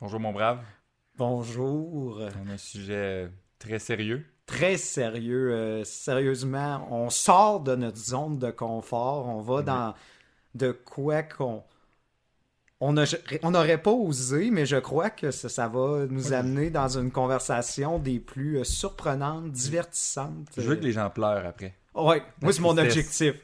Bonjour mon brave. Bonjour. On a un sujet très sérieux. Très sérieux. Sérieusement, on sort de notre zone de confort. On va dans de quoi on n'aurait pas osé, mais je crois que ça va nous amener dans une conversation des plus surprenantes, divertissantes. Je veux que les gens pleurent après. Ouais, moi c'est mon tristesse. objectif.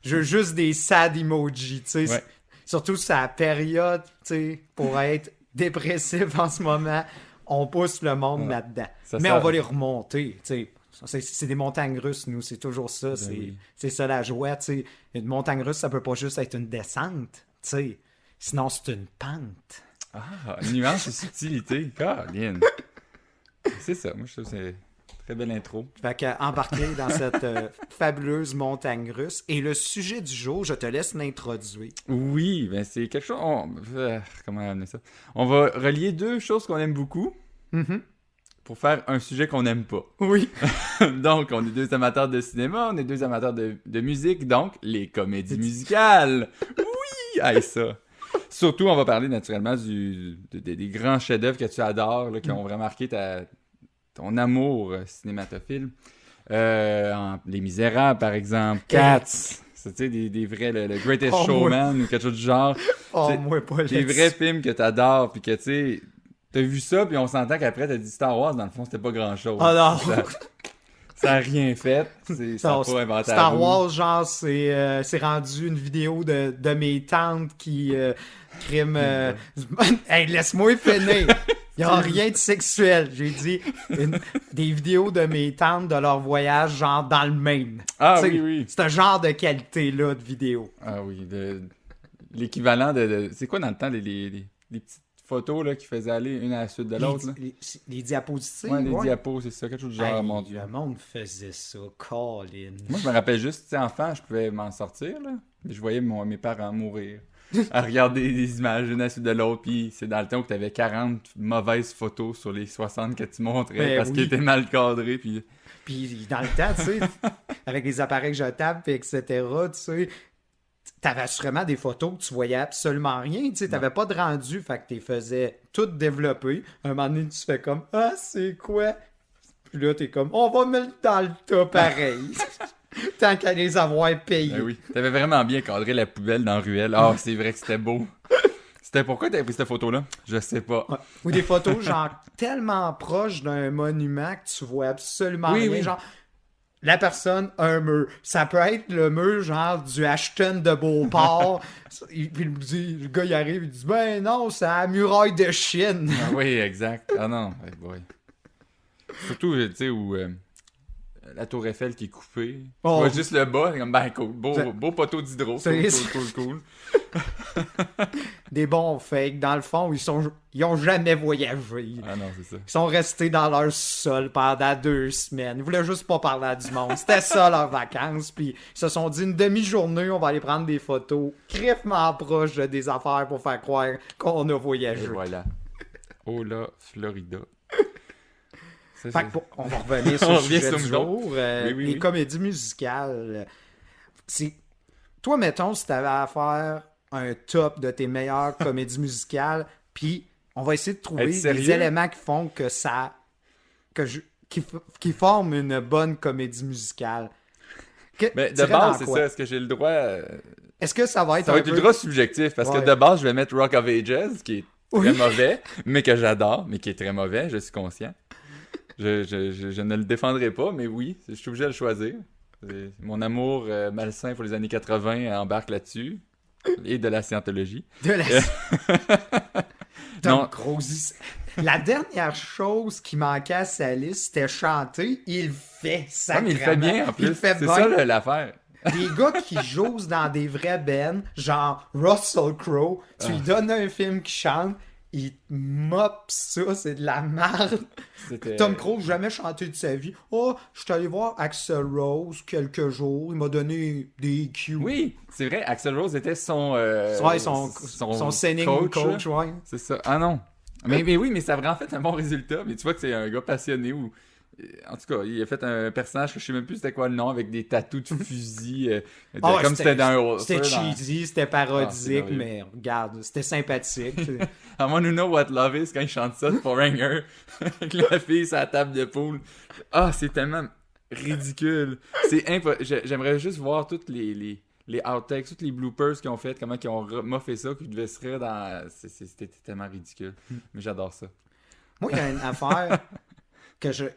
Je veux juste des sad emojis, tu sais. Ouais. Surtout sa période, tu sais, pour être dépressif en ce moment, on pousse le monde Ouais. là-dedans. Ça Mais sert- on va les remonter, tu sais. C'est des montagnes russes, nous, c'est toujours ça. oui. C'est ça la joie, tu sais. Une montagne russe, ça peut pas juste être une descente, tu sais. Sinon, c'est une pente. Ah, nuance et subtilité. Caroline. C'est ça. Moi, je trouve que c'est une très belle intro. Fait qu'embarquer dans cette fabuleuse montagne russe. Et le sujet du jour, je te laisse l'introduire. Oui, ben c'est quelque chose... comment amener ça? On va relier deux choses qu'on aime beaucoup Mhm. pour faire un sujet qu'on n'aime pas. Oui. Donc, on est deux amateurs de cinéma, on est deux amateurs de musique, donc les comédies musicales. Oui! Hey, ça! Surtout, on va parler naturellement des grands chefs-d'œuvre que tu adores, là, qui ont vraiment marqué ton amour cinématophile. Les Misérables, par exemple. Cats. C'est, tu sais, des vrais, le Greatest Oh, Showman ou quelque chose du genre. Oh, C'est- moi, pas Des là-dessus. vrais films que t'adores, puis que, tu sais, t'as vu ça, puis on s'entend qu'après, t'as dit Star Wars, dans le fond, c'était pas grand-chose. Oh non! Ça a rien fait. Ça a Non, pas inventé la Star roue. Wars, genre, c'est rendu une vidéo de mes tantes qui criment... Hey, laisse-moi finir! Il n'y a rien de sexuel. J'ai dit des vidéos de mes tantes de leur voyage, genre dans le Maine. Ah Tu sais, oui, oui. C'est un genre de qualité-là de vidéo. Ah oui, l'équivalent de... C'est quoi dans le temps, les petites photos là, qui faisaient aller une à la suite de l'autre? là? Les diapositives. Ouais, les ouais. diapos, c'est ça, quelque chose du genre, Hey, mon Dieu. le monde faisait ça, Colin. Moi, je me rappelle juste, tu sais, enfant, je pouvais m'en sortir, là. Je voyais mes parents mourir. À regarder des images une à la suite de l'autre, puis c'est dans le temps où tu avais 40 mauvaises photos sur les 60 que tu montrais Ben parce oui. qu'ils étaient mal cadrés, puis... Puis dans le temps, tu sais, avec les appareils jetables, puis etc., tu sais, t'avais assurément des photos que tu voyais absolument rien, tu sais, t'avais pas de rendu, fait que t'es faisais tout développer. Un moment donné, tu fais comme « Ah, c'est quoi? » Puis là, t'es comme « On va mettre dans le tas pareil. » Tant qu'à les avoir payés. Ben oui, t'avais vraiment bien cadré la poubelle dans la ruelle. Ah, c'est vrai que c'était beau. C'était pourquoi t'avais pris cette photo-là? Je sais pas. Ouais. Ou des photos, genre, tellement proches d'un monument que tu vois absolument Oui, rien. oui. Genre, la personne a un mur. Ça peut être le mur, genre, du Ashton de Beauport. Puis le gars, il arrive, il dit, ben non, c'est la muraille de Chine. Ah oui, exact. Ah non, hey boy. Surtout, tu sais, où la tour Eiffel qui est coupée. Tu Oh. vois juste le bas, c'est comme, ben cool. C'est- Beau poteau d'hydro. C'est- Cool. Des bons fakes. Dans le fond, ils ont jamais voyagé. Ah non, c'est ça. Ils sont restés dans leur sol pendant 2 semaines. Ils voulaient juste pas parler à du monde. C'était ça leurs vacances. Puis ils se sont dit une demi-journée, on va aller prendre des photos crèvement proches de des affaires pour faire croire qu'on a Et voyagé. voilà. Hola, Florida. Ça, Fait que on va revenir sur On le revient sujet sur du nous autres. jour. Oui, Les oui. comédies musicales. C'est... Toi, mettons, si t'avais à faire un top de tes meilleures comédies musicales, puis on va essayer de trouver Être sérieux? des éléments qui font que ça... qui forment une bonne comédie musicale. Mais de T'irais base, dans c'est quoi? ça. Est-ce que j'ai le droit... Est-ce que ça va être Ça va un être peu... ultra subjectif parce Ouais. que de base, je vais mettre Rock of Ages, qui est très Oui. mauvais, mais que j'adore, mais qui est très mauvais, je suis conscient. Je ne le défendrai pas, mais oui, je suis obligé de le choisir. Mon amour malsain pour les années 80 embarque là-dessus, et de la scientologie. De la... Non. Tom Cruise. La dernière chose qui manquait à sa liste, c'était chanter. Il fait ça. Ah, mais il le fait bien en plus. Il le fait C'est bien. ça l'affaire. Des gars qui jouent dans des vrais bands, genre Russell Crowe, tu lui donnes un film qui chante, il te mop ça, c'est de la merde. C'était- Tom Cruise, jamais chanté de sa vie. Oh, je suis allé voir Axl Rose quelques jours, il m'a donné des cues. Oui, c'est vrai, Axl Rose était son... Ouais, son singing coach, ouais. C'est ça. Ah non. Mais oui, mais ça a vraiment fait un bon résultat. Mais tu vois que c'est un gars passionné où En tout cas, il a fait un personnage que je sais même plus c'était quoi le nom, avec des tatous de fusil. Ah, comme c'était dans un... C'était cheesy, c'était parodique, merveilleux. mais regarde, c'était sympathique. I want to know what love is quand il chante ça de Foreigner. Avec la fille sur la table de poule. Ah, c'est tellement ridicule. J'aimerais juste voir toutes les outtakes, toutes les bloopers qu'ils ont fait, comment ils ont moffé ça, qu'ils devaient se rire dans... C'était tellement ridicule. Mais j'adore ça. Moi, il y a une affaire que j'ai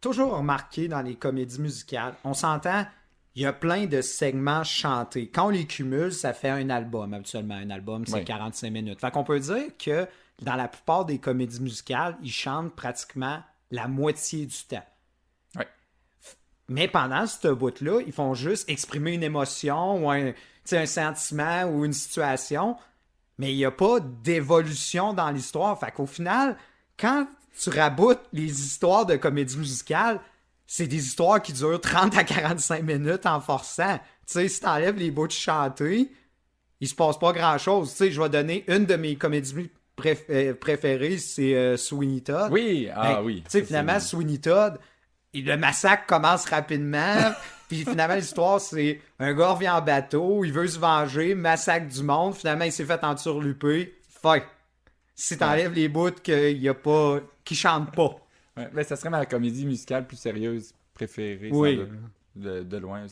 toujours remarqué dans les comédies musicales. On s'entend, il y a plein de segments chantés. Quand on les cumule, ça fait un album, habituellement. Un album, c'est 45 minutes. Fait qu'on peut dire que dans la plupart des comédies musicales, ils chantent pratiquement la moitié du temps. Ouais. Mais pendant ce bout-là, ils font juste exprimer une émotion ou un sentiment ou une situation, mais il n'y a pas d'évolution dans l'histoire. Fait qu'au final, quand tu raboutes les histoires de comédie musicale, c'est des histoires qui durent 30 à 45 minutes en forçant. Tu sais, si t'enlèves les bouts de chanter, il se passe pas grand-chose. Tu sais, je vais donner une de mes comédies préférées, c'est Sweeney Todd. Oui, oui. Tu sais, finalement, Sweeney Todd, le massacre commence rapidement, puis finalement, l'histoire, c'est un gars revient en bateau, il veut se venger, massacre du monde, finalement, il s'est fait enturluper, fin. Si t'enlèves les bouts qui chantent pas. Ouais, ben, ça serait ma comédie musicale plus sérieuse préférée. Oui. De loin.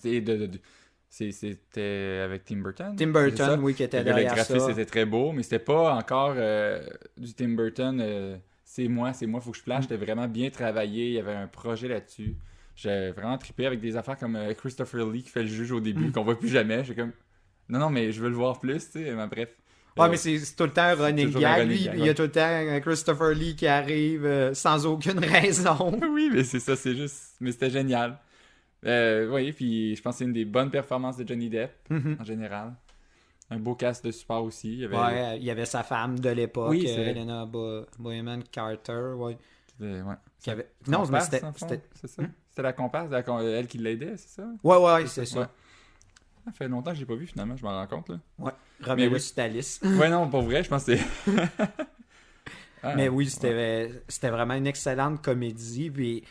C'était avec Tim Burton. Tim Burton, oui, qui était derrière ça. Le graphisme était très beau, mais c'était pas encore du Tim Burton. C'est moi, faut que je flash. C'était vraiment bien travaillé. Il y avait un projet là-dessus. J'ai vraiment trippé avec des affaires comme Christopher Lee qui fait le juge au début, qu'on voit plus jamais. J'ai comme, non, mais je veux le voir plus, tu sais. Mais bref. Ouais, mais c'est tout le temps un running gag. Lui, il y a ouais. tout le temps un Christopher Lee qui arrive sans aucune raison. Oui, mais c'est ça, c'est juste... Mais c'était génial. Oui, puis je pense que c'est une des bonnes performances de Johnny Depp, en général. Un beau cast de support aussi. Il y avait sa femme de l'époque, oui, Helena Bonham Carter. Ouais. Non, mais c'était c'est ça? C'était la comparse, elle qui l'aidait, c'est ça? Ouais, c'est ça. Ouais. Ça fait longtemps que j'ai pas vu, finalement, je m'en rends compte, là. Ouais, Romero Stalis. Ouais, non, pas vrai, je pense que c'est... Mais oui, c'était vraiment une excellente comédie, puis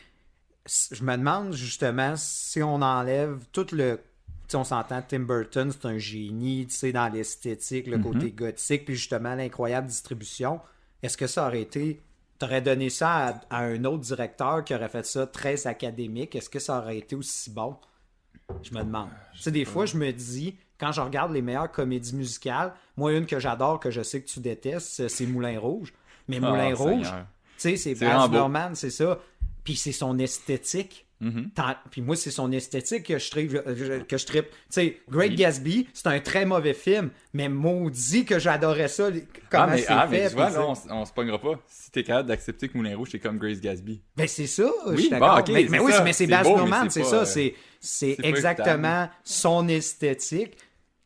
je me demande, justement, si on enlève tout le... Tu sais, on s'entend, Tim Burton, c'est un génie, tu sais, dans l'esthétique, le côté gothique, puis justement, l'incroyable distribution. Est-ce que ça aurait été... T'aurais donné ça à un autre directeur qui aurait fait ça très académique, est-ce que ça aurait été aussi bon? Je me demande. Tu sais, des fois, je me dis, quand je regarde les meilleures comédies musicales, moi, une que j'adore, que je sais que tu détestes, c'est Moulin Rouge. Mais Moulin Rouge, tu sais, c'est Baz Luhrmann, c'est ça. Puis c'est son esthétique. Puis moi, c'est son esthétique que je trippe. Tu sais, Great Gatsby, c'est un très mauvais film, mais maudit que j'adorais ça, comment c'est fait. Mais tu vois, là, on se pognera pas. Si t'es capable d'accepter que Moulin Rouge, c'est comme Grace Gatsby. Ben c'est ça, je suis d'accord. d'accord. Mais oui, mais c'est Baz Luhrmann, c'est ça. C'est exactement son esthétique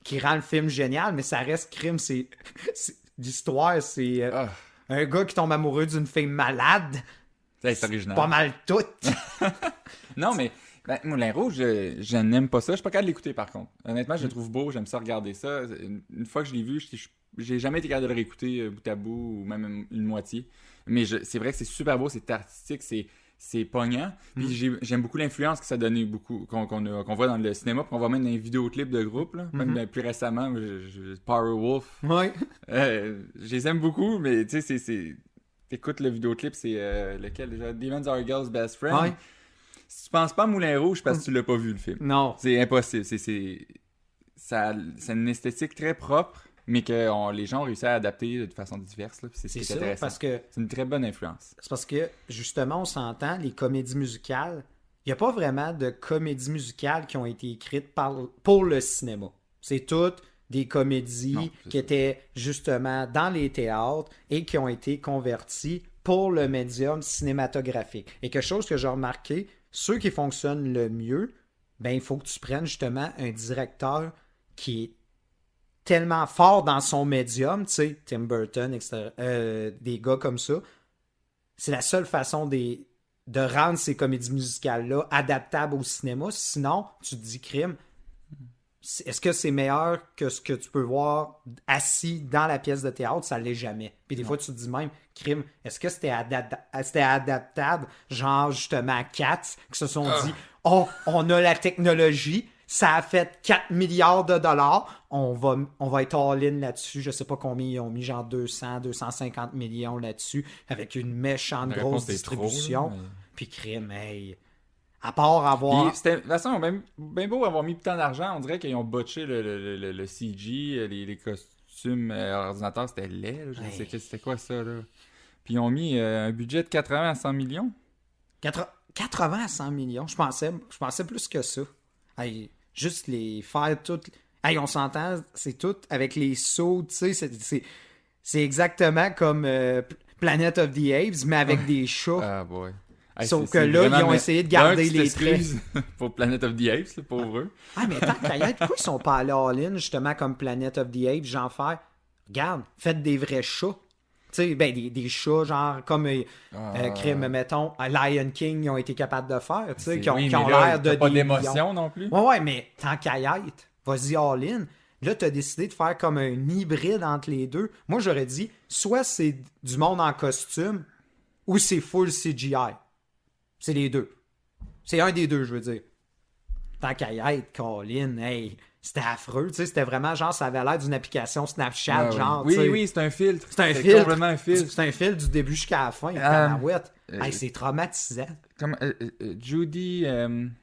qui rend le film génial, mais ça reste crime. L'histoire, c'est un gars qui tombe amoureux d'une fille malade. C'est original. Pas mal tout. Non, mais Moulin Rouge, je n'aime pas ça. Je suis pas capable de l'écouter, par contre. Honnêtement, je le trouve beau. J'aime ça regarder ça. Une fois que je l'ai vu, j'ai jamais été capable de le réécouter bout à bout ou même une moitié. Mais c'est vrai que c'est super beau, c'est artistique, c'est pognant. Puis j'aime beaucoup l'influence que ça donnait beaucoup, qu'on voit dans le cinéma, puis qu'on voit même dans les vidéoclips de groupe, là. Même plus récemment, Powerwolf. Ouais. Je les aime beaucoup, mais tu sais, t'écoutes le vidéoclip, c'est lequel déjà? Demons Are a Girl's Best Friend. Ouais. Si tu penses pas à Moulin Rouge, parce que tu l'as pas vu le film. Non. C'est impossible. C'est une esthétique très propre, mais que les gens ont réussi à adapter de façon diverse. Là, c'est ça, intéressant. Parce que c'est une très bonne influence. C'est parce que, justement, on s'entend, les comédies musicales, il n'y a pas vraiment de comédies musicales qui ont été écrites pour le cinéma. C'est toutes des comédies qui étaient justement dans les théâtres et qui ont été converties pour le médium cinématographique. Et quelque chose que j'ai remarqué, ceux qui fonctionnent le mieux, ben il faut que tu prennes justement un directeur qui est tellement fort dans son médium, tu sais, Tim Burton, etc., des gars comme ça. C'est la seule façon de rendre ces comédies musicales-là adaptables au cinéma. Sinon, tu te dis crime. est-ce que c'est meilleur que ce que tu peux voir assis dans la pièce de théâtre? Ça l'est jamais. Puis des fois, tu te dis même, crime, est-ce que c'était adaptable, genre justement Cats, qui se sont dit, oh, on a la technologie, ça a fait 4 milliards de dollars, on va être all-in là-dessus. Je sais pas combien ils ont mis, genre 250 millions là-dessus, avec une méchante grosse distribution. Trop, là, mais... Puis crime, hey... À part avoir... De toute façon, même bien beau avoir mis tant d'argent, on dirait qu'ils ont botché le CG, les costumes ordinateurs, c'était laid. Là, je sais que c'était quoi ça, là. Puis ils ont mis un budget de 80 à 100 millions. 80 à 100 millions? Je pensais plus que ça. Hey, juste les faire toutes... Hey, on s'entend, c'est tout avec les sauts, tu sais, c'est exactement comme Planet of the Apes, mais avec des chats. Ah, boy. Hey, sauf que là, ils ont essayé de garder les traits. Pour Planet of the Apes, pour eux. Ah, mais tant qu'à y être, pourquoi ils sont pas allés all-in, justement, comme Planet of the Apes, genre faire, regarde, faites des vrais chats. Tu sais, ben, des chats, genre, comme, crime, mettons, Lion King, ils ont été capables de faire, tu sais, qui ont l'air de pas des d'émotion millions. non plus. Ouais, mais tant qu'à y être, vas-y all-in. Là, t'as décidé de faire comme un hybride entre les deux. Moi, j'aurais dit, soit c'est du monde en costume, ou c'est full CGI. C'est les deux. C'est un des deux, je veux dire. Tant qu'à y être, Colin, hey, c'était affreux, tu sais, c'était vraiment genre, ça avait l'air d'une application Snapchat, genre, oui, tu sais. oui, c'est un filtre. C'est un filtre. Complètement un filtre. C'est un filtre du début jusqu'à la fin, hey, c'est traumatisant. Comme Judy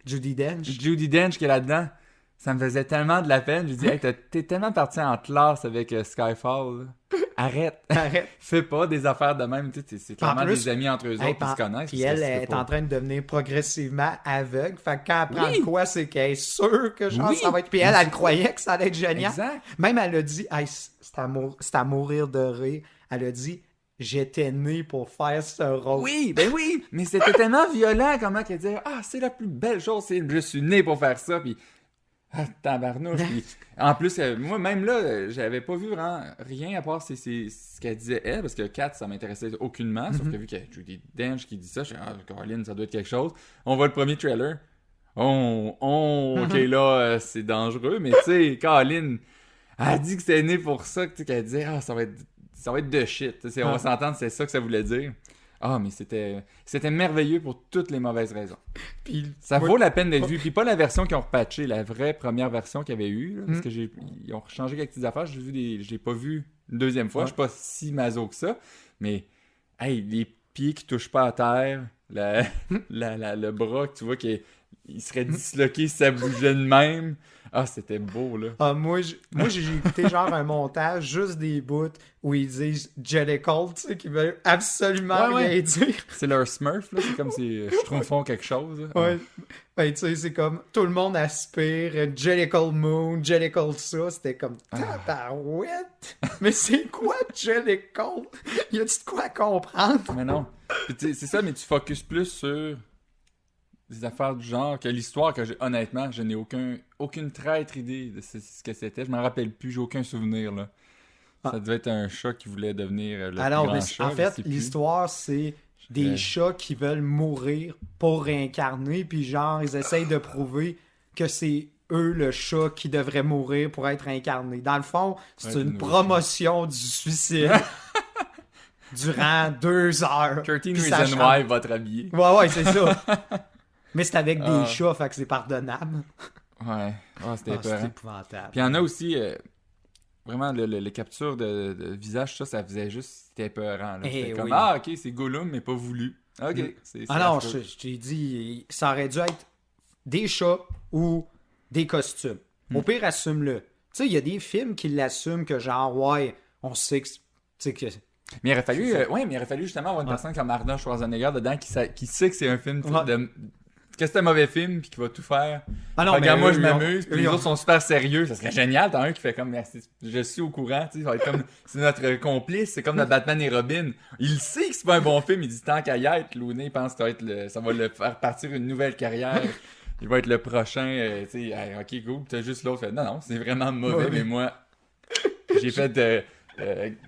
Dench qui est là-dedans, ça me faisait tellement de la peine. J'ai dit, hey, t'es tellement parti en classe avec Skyfall. Là. Arrête. Fais pas des affaires de même. C'est clairement des amis entre eux autres qui se connaissent. Puis elle est en train de devenir progressivement aveugle. Fait que quand elle prend quoi, c'est qu'elle est sûre que genre, ça va être... Puis elle croyait que ça allait être génial. Exact. Même elle a dit, hey, c'est à mourir de rire. Elle a dit, j'étais né pour faire ce rôle. Oui, ben oui. Mais c'était tellement violent comment qu'elle disait, ah, c'est la plus belle chose. Je suis né pour faire ça. Puis... Ah, tabarnouche. Puis, en plus, moi, même là, j'avais pas vu vraiment rien à part ce qu'elle disait elle, parce que Kat, ça m'intéressait aucunement, sauf que vu qu'il y a Judi Dench qui dit ça, je suis Caroline, ça doit être quelque chose. On voit le premier trailer. Ok, là, c'est dangereux, mais tu sais, Caroline, elle a dit que c'était né pour ça, qu'elle disait, ah, ça va être de shit. On va s'entendre, c'est ça que ça voulait dire. Ah, mais c'était merveilleux pour toutes les mauvaises raisons. Puis, ça vaut la peine d'être vu. Puis pas la version qu'ils ont repatché, la vraie première version qu'il y avait eu, là, parce que ils ont changé quelques petites affaires. J'ai pas vu une deuxième fois. Je suis pas si maso que ça. Mais, hey, les pieds qui touchent pas à terre, le bras, tu vois qu'il serait disloqué si ça bougeait de même. Ah, c'était beau, là. Ah, moi, j'ai écouté genre un montage, juste des bouts où ils disent Jellicle, tu sais, qui veulent absolument rien dire. C'est leur Smurf, là. C'est comme si je trouve font quelque chose. Là. Ouais. Ben, tu sais, c'est comme tout le monde aspire, Jellicle Moon, Jellicle ça. C'était comme tabarouette. Mais c'est quoi Jellicle? Y a-tu de quoi comprendre? Mais non. Puis, c'est ça, mais tu focuses plus sur des affaires du genre que l'histoire que honnêtement, je n'ai aucune traître idée de ce que c'était. Je m'en rappelle plus, j'ai aucun souvenir, là. Ça devait être un chat qui voulait devenir le alors, plus grand chat. En fait, l'histoire, c'est des chats qui veulent mourir pour réincarner, puis genre, ils essayent de prouver que c'est eux, le chat, qui devrait mourir pour être incarné. Dans le fond, c'est une promotion du suicide. Durant 2 heures. 13 Reasons Why va te rhabiller. Ouais, c'est ça. Mais c'est avec des chats, fait que c'est pardonnable. Ouais, c'était épouvantable. Puis il y en a aussi, vraiment, les captures de visage, ça faisait juste, c'était épeurant. C'était comme, ok, c'est Gollum, mais pas voulu. Ok, c'est non, je t'ai dit, ça aurait dû être des chats ou des costumes. Au pire, assume-le. Tu sais, il y a des films qui l'assument que genre, ouais, on sait que... Mais il aurait fallu, justement avoir une personne comme Arnold Schwarzenegger dedans qui sait que c'est un film que c'est un mauvais film puis qui va tout faire. Ah non, regarde, moi je m'amuse, puis les autres sont super sérieux. Ça serait génial, t'as un qui fait comme merci, je suis au courant, tu sais, ça va être comme c'est notre complice, c'est comme notre Batman et Robin. Il sait que c'est pas un bon film, il dit tant qu'à y être, Looney pense que ça va le faire partir une nouvelle carrière. Il va être le prochain, tu sais, ok, cool, t'as juste l'autre fait non, c'est vraiment mauvais, mais moi j'ai fait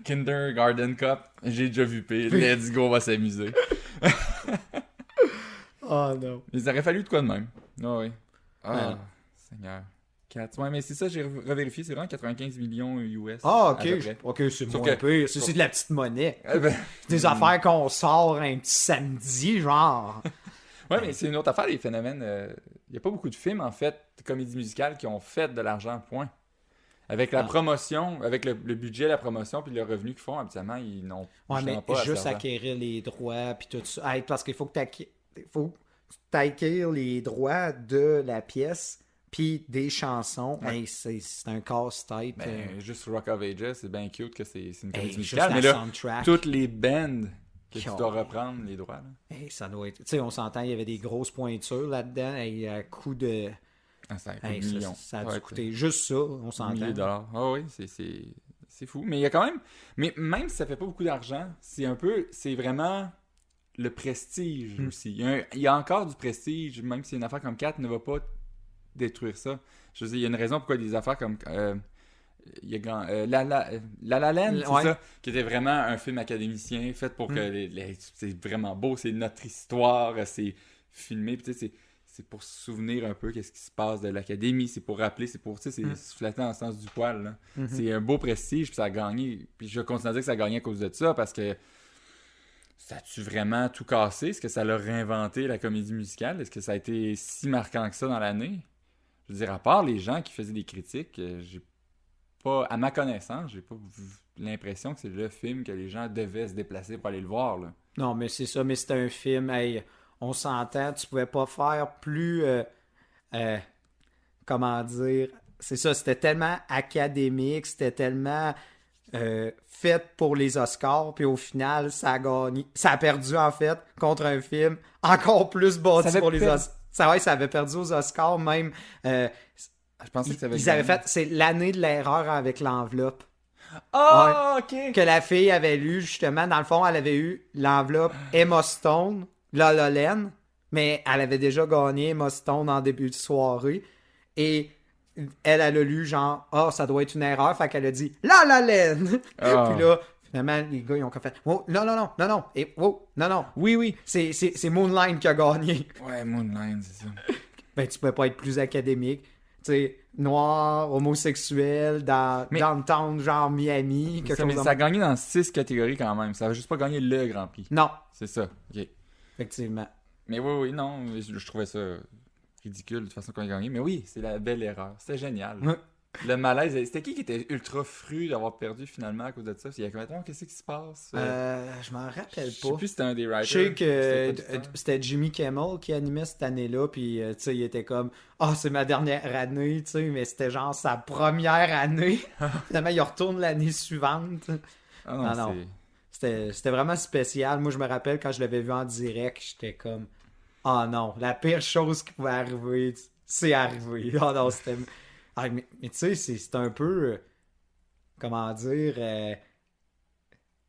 Kindergarten Cup, j'ai déjà vu pire. Let's go, on va s'amuser. Oh non. Il aurait fallu de quoi de même. Ah oui. Ah, Seigneur. Ouais, mais c'est ça, j'ai revérifié, c'est vraiment 95 millions US. Ah, à ok. peu près. Ok, c'est Sauf moins que- pire. C'est de la petite monnaie. Eh ben, Des affaires qu'on sort un petit samedi, genre. ouais, mais c'est une autre affaire, les phénomènes. Il n'y a pas beaucoup de films, en fait, de comédies musicales qui ont fait de l'argent, point. Avec la Ah. promotion, avec le budget, la promotion, puis le revenu qu'ils font, habituellement, ils n'ont Ouais, mais justement pas assez juste d'argent. acquérir les droits, puis tout ça. Hey, parce qu'il faut que tu acquérir les droits de la pièce, puis des chansons. Ouais. Hey, c'est un casse-tête. Ben, juste Rock of Ages, c'est bien cute que c'est une comédie Hey, musicale, juste mais la là, soundtrack. toutes les bands que tu Oh. dois reprendre les droits, là. Hey, ça doit être. Tu sais, on s'entend, il y avait des grosses pointures là-dedans. Hey, à coup de. Ah, ça coûte Hey, millions. ça a dû Ouais, coûter juste ça, on s'entend. milliers de dollars. Ah oui, c'est fou. Mais il y a quand même. Mais même si ça fait pas beaucoup d'argent, c'est vraiment le prestige aussi. Il y a encore du prestige, même si une affaire comme 4 ne va pas détruire ça. Je veux dire, il y a une raison pourquoi des affaires comme. Il y a La La Land, c'est Ouais. ça, qui était vraiment un film académicien fait pour que c'est vraiment beau, c'est notre histoire, c'est filmé, puis tu sais, c'est pour se souvenir un peu qu'est-ce qui se passe de l'académie, c'est pour rappeler, c'est pour, tu sais, c'est se flatter dans le sens du poil, là. C'est un beau prestige, puis ça a gagné, puis je continue à dire que ça a gagné à cause de ça, parce que ça a-tu vraiment tout cassé? Est-ce que ça l'a réinventé, la comédie musicale? Est-ce que ça a été si marquant que ça dans l'année? Je veux dire, à part les gens qui faisaient des critiques, j'ai pas, à ma connaissance, j'ai pas l'impression que c'est le film que les gens devaient se déplacer pour aller le voir, là. Non, mais c'est ça, mais c'était un film. Hey, on s'entend, tu pouvais pas faire plus. Comment dire? C'est ça, c'était tellement académique, c'était tellement fait pour les Oscars, puis au final, ça a gagné. Ça a perdu, en fait, contre un film encore plus Ça bâti avait pour les per- Oscars. Ça avait perdu aux Oscars, même. Je pensais que ça avait Ils avaient gagné. fait. C'est l'année de l'erreur avec l'enveloppe. Ah, ok! Que la fille avait lu, justement, dans le fond, elle avait eu l'enveloppe Emma Stone, La La Land, mais elle avait déjà gagné Emma Stone en début de soirée. Et elle a lu genre, ah, ça doit être une erreur, fait qu'elle a dit La La Land! Ah. Puis là, finalement, les gars, ils ont fait, oh, non, non, non, non, non, et oh, non, non, Oui, oui. c'est Moonlight qui a gagné. Ouais, Moonlight, c'est ça. Ben, tu peux pas être plus académique. Tu sais, noir, homosexuel, dans Mais- downtown, genre Miami, quelque Ça, mais chose ça a gagné dans 6 catégories quand même. Ça a juste pas gagné le Grand Prix. Non, C'est ça, ok. effectivement. Mais oui, oui, non, je trouvais ça ridicule de toute façon qu'on a gagné. Mais oui, c'est la belle erreur. C'était génial. Ouais. Le malaise, c'était qui était ultra fru d'avoir perdu finalement à cause de ça? Il y a combien de temps? Qu'est-ce qui se passe? Je m'en rappelle Je sais pas. plus si c'était un des writers. Je sais que C'était pas du temps. c'était Jimmy Kimmel qui animait cette année-là, puis tu sais, il était comme ah, c'est ma dernière année, tu sais, mais c'était genre sa première année. Finalement, il retourne l'année suivante. Ah non, Ah non. c'est... C'était vraiment spécial. Moi, je me rappelle quand je l'avais vu en direct, j'étais comme ah non, la pire chose qui pouvait arriver, c'est arrivé. Ah non, c'était. Ah, mais tu sais, c'est un peu. Comment dire.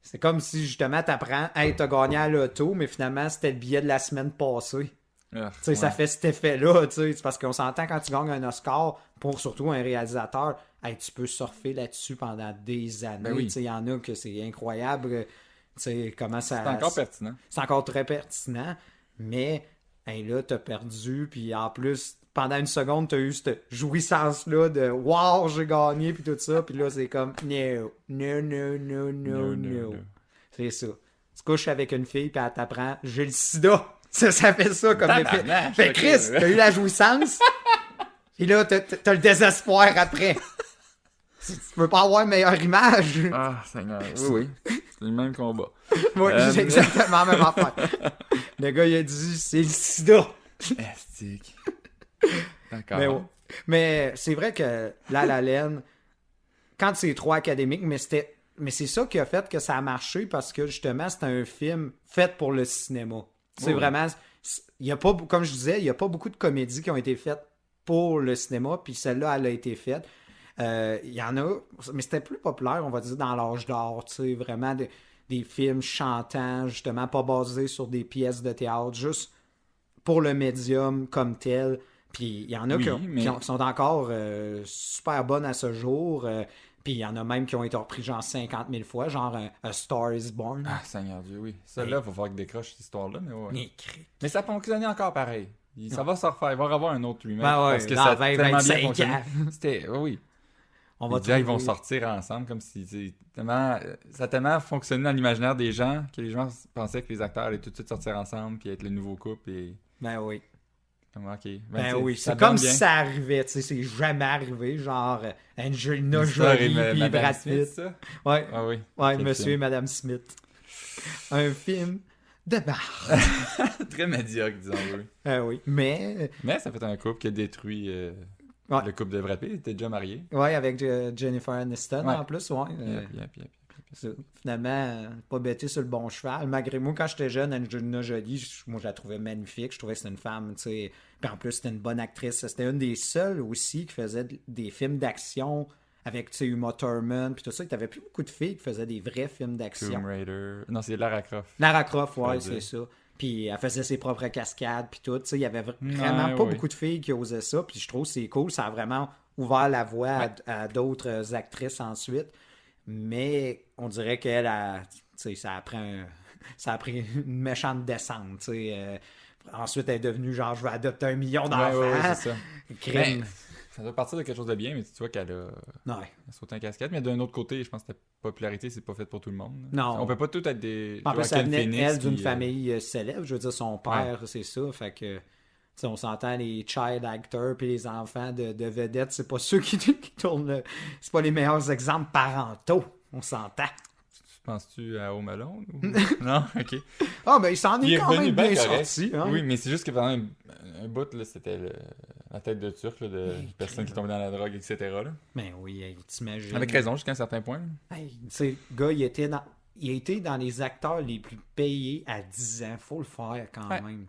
C'est comme si justement t'apprends, hey, t'as gagné à l'auto, mais finalement c'était le billet de la semaine passée. Ah, Tu sais, ça ouais. fait cet effet-là, tu sais. C'est parce qu'on s'entend quand tu gagnes un Oscar, pour surtout un réalisateur, hey, tu peux surfer là-dessus pendant des années. Ben oui. Tu sais, il y en a que c'est incroyable. Tu sais, comment ça. C'est encore pertinent. C'est encore très pertinent, mais hey, là, t'as perdu, puis en plus, pendant une seconde, t'as eu cette jouissance-là de wow, j'ai gagné, puis tout ça, puis là, c'est comme no, no, no, no, no, no. C'est ça. Tu couches avec une fille, puis elle t'apprend j'ai le sida. Ça fait ça comme effet. Tabarnak, Fait ok. Chris, t'as eu la jouissance, puis là, t'as le désespoir après. Tu peux pas avoir une meilleure image. Ah, Seigneur. Oui, oui. C'est le même combat. Oui, c'est exactement la même affaire. Le gars, il a dit c'est le sida. Estique. D'accord. Mais, ouais. Mais c'est vrai que La La Land, quand c'est trop académique, mais c'est ça qui a fait que ça a marché parce que justement, c'était un film fait pour le cinéma. C'est Oui. vraiment. Il y a pas, comme je disais, il n'y a pas beaucoup de comédies qui ont été faites pour le cinéma, puis celle-là, elle a été faite. Il y en a, mais c'était plus populaire, on va dire, dans l'âge d'or, tu sais, vraiment des films chantants, justement, pas basés sur des pièces de théâtre, juste pour le médium comme tel. Puis il y en a Oui, qui mais- sont encore super bonnes à ce jour. Puis il y en a même qui ont été repris genre 50 000 fois, genre A Star is Born. Ah, Seigneur Dieu, oui. Ça, là, il va falloir qu'il décroche cette histoire-là, mais ouais. Mais, Mais ça fonctionnait encore pareil. Ça va se refaire. Il va y avoir un autre remake. Ben ouais, parce que dans ça a 20, tellement bien 25 fonctionné. ans. C'était... Oui. On va Ils vont trouver- sortir ensemble comme si... Ça a tellement fonctionné dans l'imaginaire des gens que les gens pensaient que les acteurs allaient tout de suite sortir ensemble puis être le nouveau couple et... Ben oui. OK. Ben tu sais, oui, ça c'est comme donne si bien. ça arrivait, tu sais, c'est jamais arrivé, genre Angelina L'histoire Jolie et puis Madame Brad Smith, Pitt. ça? Ouais, Ah oui. ouais, Quel Monsieur film. et Madame Smith. Un film de barre. Très médiocre, disons, oui. Oui, mais Mais ça fait un couple qui a détruit Ouais. le couple de Brad Pitt. Il était déjà marié. ouais, avec Jennifer Aniston Ouais. en plus, ouais. Yep. Finalement, pas bêté sur le bon cheval. Malgré moi, quand j'étais jeune, Angelina Jolie, moi, je la trouvais magnifique. Je trouvais que c'était une femme, tu sais. Puis en plus, c'était une bonne actrice. C'était une des seules aussi qui faisait des films d'action avec, tu sais, Uma Thurman, puis tout ça. Il n'y avait plus beaucoup de filles qui faisaient des vrais films d'action. Tomb Raider. Non, c'est Lara Croft. Lara Croft, ouais, Faudrait c'est dire. ça. Puis elle faisait ses propres cascades, puis tout. Tu sais, il y avait vraiment pas oui. beaucoup de filles qui osaient ça. Puis je trouve que c'est cool. Ça a vraiment ouvert la voie à d'autres actrices ensuite. Mais on dirait qu'elle a... Tu sais, ça a pris une méchante descente, tu sais. Ensuite, elle est devenue genre, je vais adopter 1 million d'enfants. Ouais, c'est ça. Crime. Ben, ça doit partir de quelque chose de bien, mais tu vois qu'elle a Ouais. sauté un casquette. Mais d'un autre côté, je pense que la popularité, c'est pas fait pour tout le monde. Non. On peut pas tout être des. En plus, Joaquin elle venait, Phoenix, elle, d'une puis, famille célèbre. Je veux dire, son père, c'est ça. Fait que, tu sais, on s'entend, les child actors puis les enfants de vedettes, c'est pas ceux qui tournent. C'est pas les meilleurs exemples parentaux. On s'entend. Penses-tu à Home Alone? Ou... non? OK. Ah, ben, il s'en Il est est quand revenu même bien bien correct. sorti. Hein? Oui, mais c'est juste que pendant un bout, là, c'était la tête de turc là, de personnes qui tombaient dans la drogue, etc. Là. Ben oui, hey, t'imagines. Avec raison, jusqu'à un certain point. Hey, tu sais, le gars, il a été dans les acteurs les plus payés à 10 ans. Faut le faire quand Ouais. même.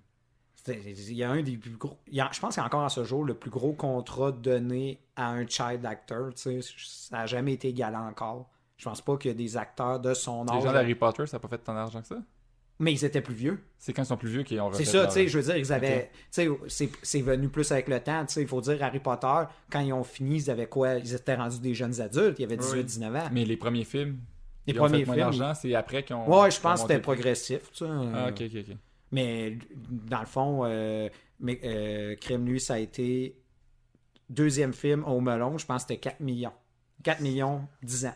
Il y a un des plus gros. Je pense qu'il y a encore à ce jour le plus gros contrat donné à un child actor. Tu sais, ça n'a jamais été égalé encore. Je pense pas qu'il y a des acteurs de son Les âge. gens d'Harry Potter, ça n'a pas fait tant d'argent que ça? Mais ils étaient plus vieux. C'est quand ils sont plus vieux qu'ils ont refait C'est ça, leur- tu sais, je veux dire, ils avaient. Ok. Tu sais, c'est venu plus avec le temps. Tu sais, il faut dire, Harry Potter, quand ils ont fini, ils avaient quoi? Ils étaient rendus des jeunes adultes. Ils avaient 18-19 ans. Mais les premiers films, Les ils ont premiers fait moins films, d'argent, c'est après qu'ils ont... Ouais, je qu'ils ont pense que c'était monté. progressif. Tu sais. Ah, ok. Mais dans le fond, Crime, lui, ça a été deuxième film au melon, je pense que c'était 4 millions. 4 millions, 10 ans.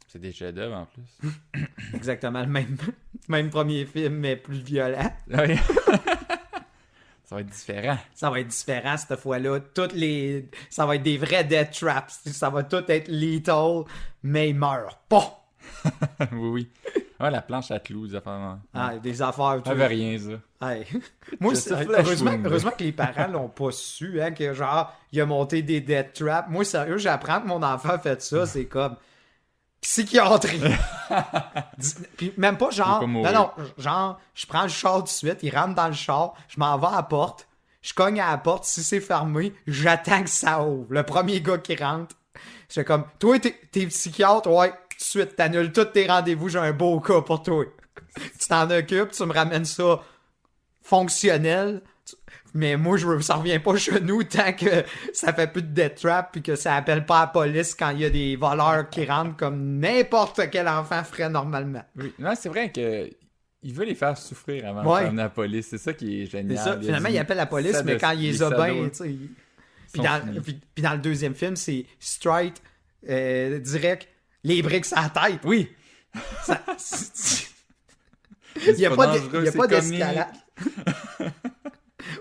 C'est des chefs-d'œuvre en plus. Exactement le même, même premier film, mais plus violent. Oui. Ça va être différent. Ça va être différent cette fois-là. Ça va être des vrais death traps. Ça va tout être lethal, mais il meurt pas. oui. Ouais, la planche à clous, des affaires... Ah, des affaires. Ça veut rien, ça. Hey. Moi, Je sais, Flash heureusement, Wound. heureusement que les parents l'ont pas su, hein, que genre, il a monté des death traps. Moi, sérieux, j'apprends que mon enfant a fait ça, c'est comme psychiatrie. Puis même pas genre, Il va pas non, mourir. genre, je prends le char tout de suite, il rentre dans le char, je m'en vais à la porte, je cogne à la porte, si c'est fermé, j'attends que ça ouvre. Le premier gars qui rentre, je fais comme, toi, t'es psychiatre, ouais, tout de suite, t'annules tous tes rendez-vous, j'ai un beau cas pour toi. Tu t'en occupes, tu me ramènes ça fonctionnel, mais moi, ça revient pas chez nous tant que ça fait plus de death trap puis que ça appelle pas la police quand il y a des voleurs qui rentrent comme n'importe quel enfant ferait normalement. Oui. Non, c'est vrai que... Il veut les faire souffrir avant Ouais. de faire la police. C'est ça qui est génial. C'est ça. Finalement, il appelle la police, Ça mais de- quand il les a sados bien, tu sais. Puis sont dans, finis. puis dans le deuxième film, c'est straight, direct, les briques à la tête. Oui. Ça- Il n'y a pas d'escalade.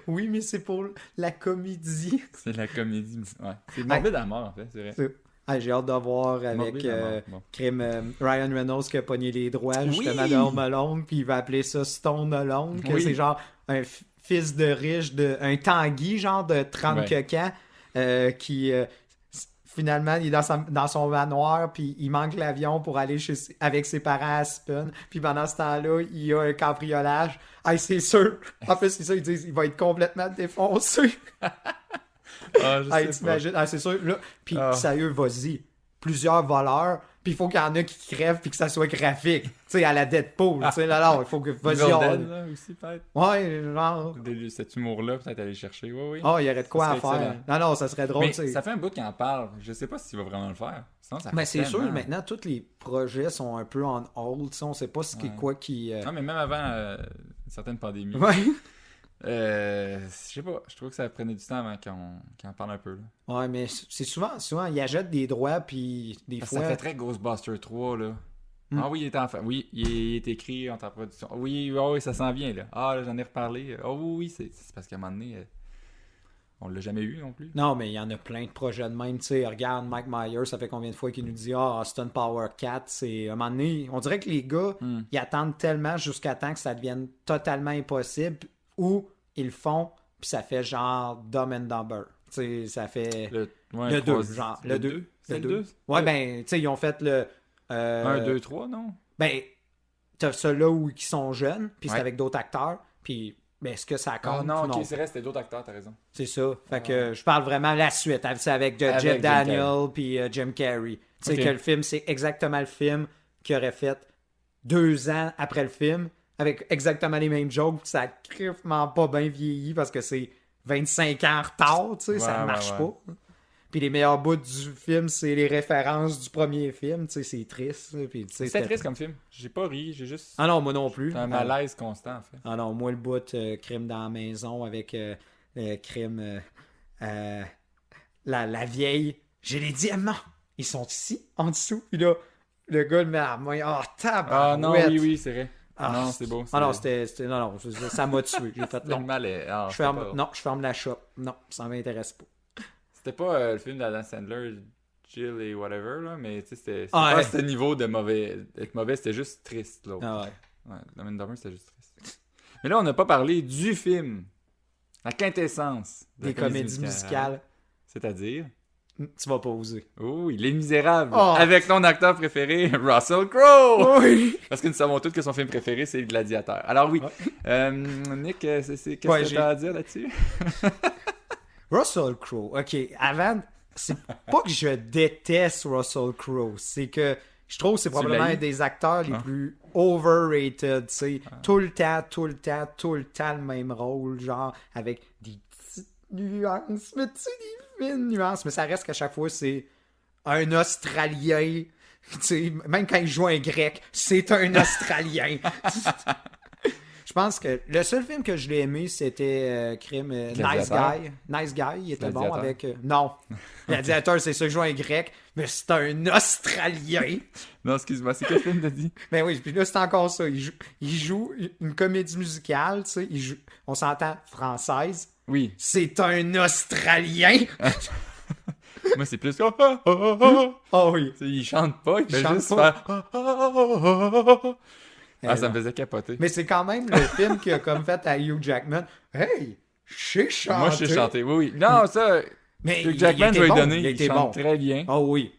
Oui, mais c'est pour la comédie. C'est la comédie. Ouais. C'est morbide à mort, en fait, c'est vrai. Ah, j'ai hâte de voir avec Morbide à mort. Bon. Ryan Reynolds qui a pogné les droits justement Oui! de Home Alone, puis il va appeler ça Stone Alone, que Oui. c'est genre un fils de riche, un Tanguy, genre de 30 Ouais. quelques ans, qui finalement il est dans son manoir, puis il manque l'avion pour aller avec ses parents à Aspen, puis pendant ce temps-là, il y a un cambriolage. Ah, c'est sûr! En plus, c'est ça, ils disent il va être complètement défoncé. Ah, je Hey, sais pas. t'imagines? Ah, c'est sûr. Là, puis Ah. sérieux, vas-y. Plusieurs voleurs, puis il faut qu'il y en a qui crèvent puis que ça soit graphique. Tu sais, à la Deadpool. Tu sais, là, il faut que... Vas-y, Dead, là, aussi, peut-être. Ouais, genre... Cet humour-là, peut-être aller chercher. Oui, oui. Oh, il y aurait de quoi Ça à serait faire. excellent. Non, ça serait drôle, Mais tu sais. ça fait un bout qu'il en parle. Je sais pas s'il va vraiment le faire. Sinon, ça Mais fait c'est sûr, tellement. maintenant, tous les projets sont un peu en hold. Tu sais, on sait pas ce qui est Ouais. quoi qui... Non, mais même avant une certaine pandémie. Ouais. Je sais pas. Je trouve que ça prenait du temps avant qu'on en parle un peu. Là. Ouais, mais c'est souvent, ils achètent des droits, puis des Parce fois... que ça fait très Ghostbusters 3, là. Ah oui, il est en fin. Oui, il est écrit en production. Oui, oui, ça s'en vient, là. Ah, là, j'en ai reparlé. Oh oui, c'est parce qu'à un moment donné, on l'a jamais eu non plus. Non, mais il y en a plein de projets de même. Tu sais, regarde Mike Myers, ça fait combien de fois qu'il nous dit Austin Power 4, c'est... À un moment donné, on dirait que les gars, ils attendent tellement jusqu'à temps que ça devienne totalement impossible, ou ils le font, puis ça fait genre Dumb and Dumber. Tu sais, ça fait... Le 2, genre. Le 2. C'est le 2? Ouais, ben, tu sais, ils ont fait le... 1, 2, 3, non? Ben, t'as ceux-là où ils sont jeunes, puis c'est Ouais. avec d'autres acteurs, puis ben, est-ce que ça compte? Ah non, ou ok, c'est vrai, c'était d'autres acteurs, t'as raison. C'est ça. Fait que je parle vraiment de la suite. C'est avec Avec Jeff Jim Daniel puis Jim Carrey. Tu sais Ok. que le film, c'est exactement le film qu'il aurait fait 2 ans après le film, avec exactement les mêmes jokes, puis ça a crèvement pas bien vieilli parce que c'est 25 ans en retard, tu sais, ça Ouais, marche ouais. pas. Puis les meilleurs bouts du film, c'est les références du premier film, tu sais, c'est triste. Puis, tu sais, C'était triste comme film. J'ai pas ri, j'ai juste. Ah non, moi non plus. C'est un malaise constant, en fait. Ah non, moi le bout crime dans la maison avec crime la vieille. J'ai les diamants. Ils sont ici, en dessous. Puis là, le gars le met à la main. Oh, tabarouette. Ah non, oui, c'est vrai. Ah, non, c'est beau. Ah non, non, ça m'a tué. J'ai fait Le non. mal est. Ah, Je ferme, non, je ferme la shop. Non, ça m'intéresse pas. C'était pas le film d'Adam Sandler, Jill et whatever, là, mais tu sais, c'était Ah, pas ouais. ce niveau de mauvais. Être mauvais, c'était juste triste, là. Ah ouais. Ouais, Dumb and Dumber, c'était juste triste. Mais là, on n'a pas parlé du film. La quintessence de la Des comédies musicales. C'est-à-dire. Tu vas pas oser. Oh oui, Les Misérables. Oh. Avec ton acteur préféré, Russell Crowe. Oui! Parce que nous savons tous que son film préféré, c'est Le Gladiateur. Alors oui, Nick, qu'est-ce Ouais, que tu as à dire là-dessus? Russell Crowe. OK, avant, c'est pas que je déteste Russell Crowe, c'est que je trouve que c'est probablement l'haïs? un des acteurs les Ah. plus overrated, tu sais. Tout le temps le même rôle, genre, avec des petites nuances, mais tu sais, des fines nuances, mais ça reste qu'à chaque fois, c'est un Australien, tu sais, même quand il joue un Grec, c'est un Australien. Je pense que le seul film que je l'ai aimé, c'était Nice Gladiateur. Guy. Nice Guy, il était bon Gladiateur. avec... non. Gladiateur, c'est ça que joue un grec, mais c'est un Australien. Non, excuse-moi, c'est quel film t'as dit? Ben oui, puis là, c'est encore ça. Il joue une comédie musicale, tu sais. On s'entend française. Oui, C'est un Australien. moi c'est plus... Ah, oui. Tu sais, il chante pas, il fait chante juste pas. faire... Ah, ça me non. faisait capoter. Mais c'est quand même le film qui a comme fait à Hugh Jackman. Hey, je sais chanter. Moi, je sais chanter, oui, oui. Non, ça, Mais Hugh Jackman, je vais lui donner, Il il était chante bon. très bien. Oh oui.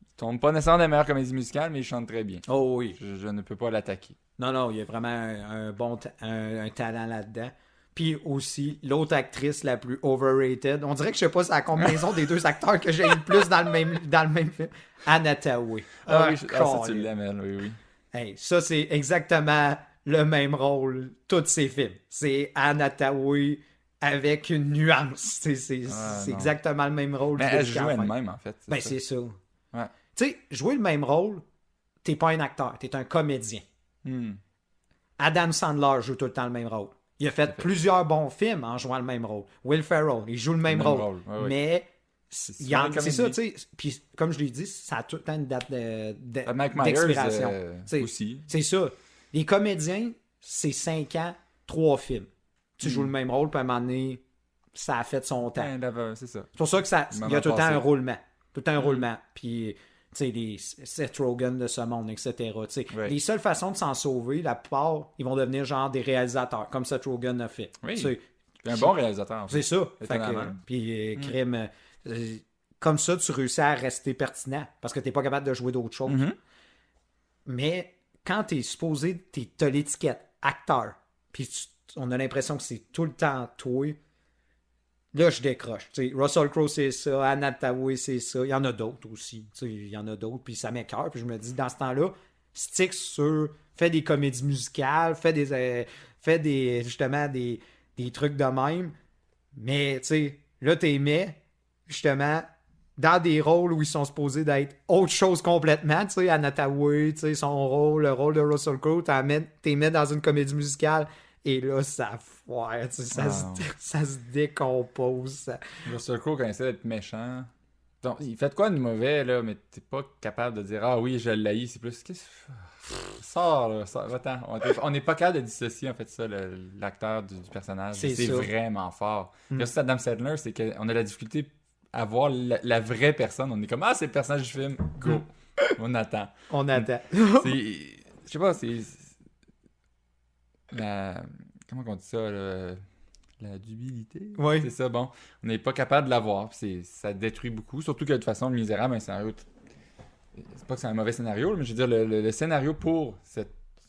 Il tombe pas nécessairement dans la meilleure comédie musicale, mais il chante très bien. Oh oui. Je ne peux pas l'attaquer. Non, il y a vraiment un bon un talent là-dedans. Puis aussi, l'autre actrice la plus overrated, on dirait que je sais pas c'est la combinaison des deux acteurs que j'ai eu le plus dans le même film, Anna Thaoué. Ah oui, ça tu Colin. l'aimes, elle, oui, oui. Hey, ça, c'est exactement le même rôle, tous ces films. C'est Anna Thaoué avec une nuance. C'est Ah, non. exactement le même rôle. Mais du elle début joue à la fin. elle-même, en fait. Ben, ça. c'est ça. Ouais. Tu sais, jouer le même rôle, t'es pas un acteur, t'es un comédien. Hmm. Adam Sandler joue tout le temps le même rôle. Il a fait plusieurs bons films en jouant le même rôle. Will Ferrell, il joue le même rôle. ouais, ouais. Mais souvent une c'est ça, tu comédie. sais. Puis comme je l'ai dit, ça a tout le temps une date Mike Myers d'expiration. T'sais, aussi. C'est ça. Les comédiens, c'est 5 ans, 3 films. Tu joues le même rôle, puis à un moment donné, ça a fait son temps. Ben, c'est ça. C'est pour ça que il y a tout le temps passé. un roulement. Tout le temps un roulement. Puis, tu sais, les Seth Rogen de ce monde, etc. Tu sais, Ouais. les seules façons de s'en sauver, la plupart, ils vont devenir genre des réalisateurs, comme Seth Rogen a fait. Oui. Tu sais, C'est un bon réalisateur, en fait. c'est ça. Fait que, Étonnamment. puis, crime, comme ça, tu réussis à rester pertinent parce que t'es pas capable de jouer d'autres choses. Mhm. Mais quand t'es supposé, t'as l'étiquette acteur, puis on a l'impression que c'est tout le temps toi, là, je décroche. T'sais, Russell Crowe, c'est ça. Anne Hathaway, c'est ça. Il y en a d'autres aussi. Il y en a d'autres. Puis ça m'écoeure. Puis je me dis, dans ce temps-là, stick sur... Fais des comédies musicales. Fais des justement, des trucs de même. Mais, tu sais, là, t'es mets, justement, dans des rôles où ils sont supposés d'être autre chose complètement. Tu sais, Anne Hathaway, tu sais, son rôle, le rôle de Russell Crowe, t'es mets dans une comédie musicale. Et là, ça foire, tu sais, ça se décompose. Ça. Russell Crowe, quand il essaie d'être méchant... Donc, il fait de quoi de mauvais, là, mais t'es pas capable de dire « Ah oui, je l'haïs », c'est plus... Sors, là, sors, va-t'en. On n'est pas capable de dissocier, en fait, ça, l'acteur du personnage. C'est vraiment fort. Puis aussi, Adam Sandler, c'est qu'on a la difficulté à voir la vraie personne. On est comme « Ah, c'est le personnage du film, go! » On attend. On attend. Je sais pas, c'est... Comment on dit ça, là? La dubilité? Oui. C'est ça, bon. On n'est pas capable de l'avoir. Ça détruit beaucoup. Surtout que de toute façon, Le Misérable, un scénario... C'est pas que c'est un mauvais scénario, mais je veux dire, le scénario pour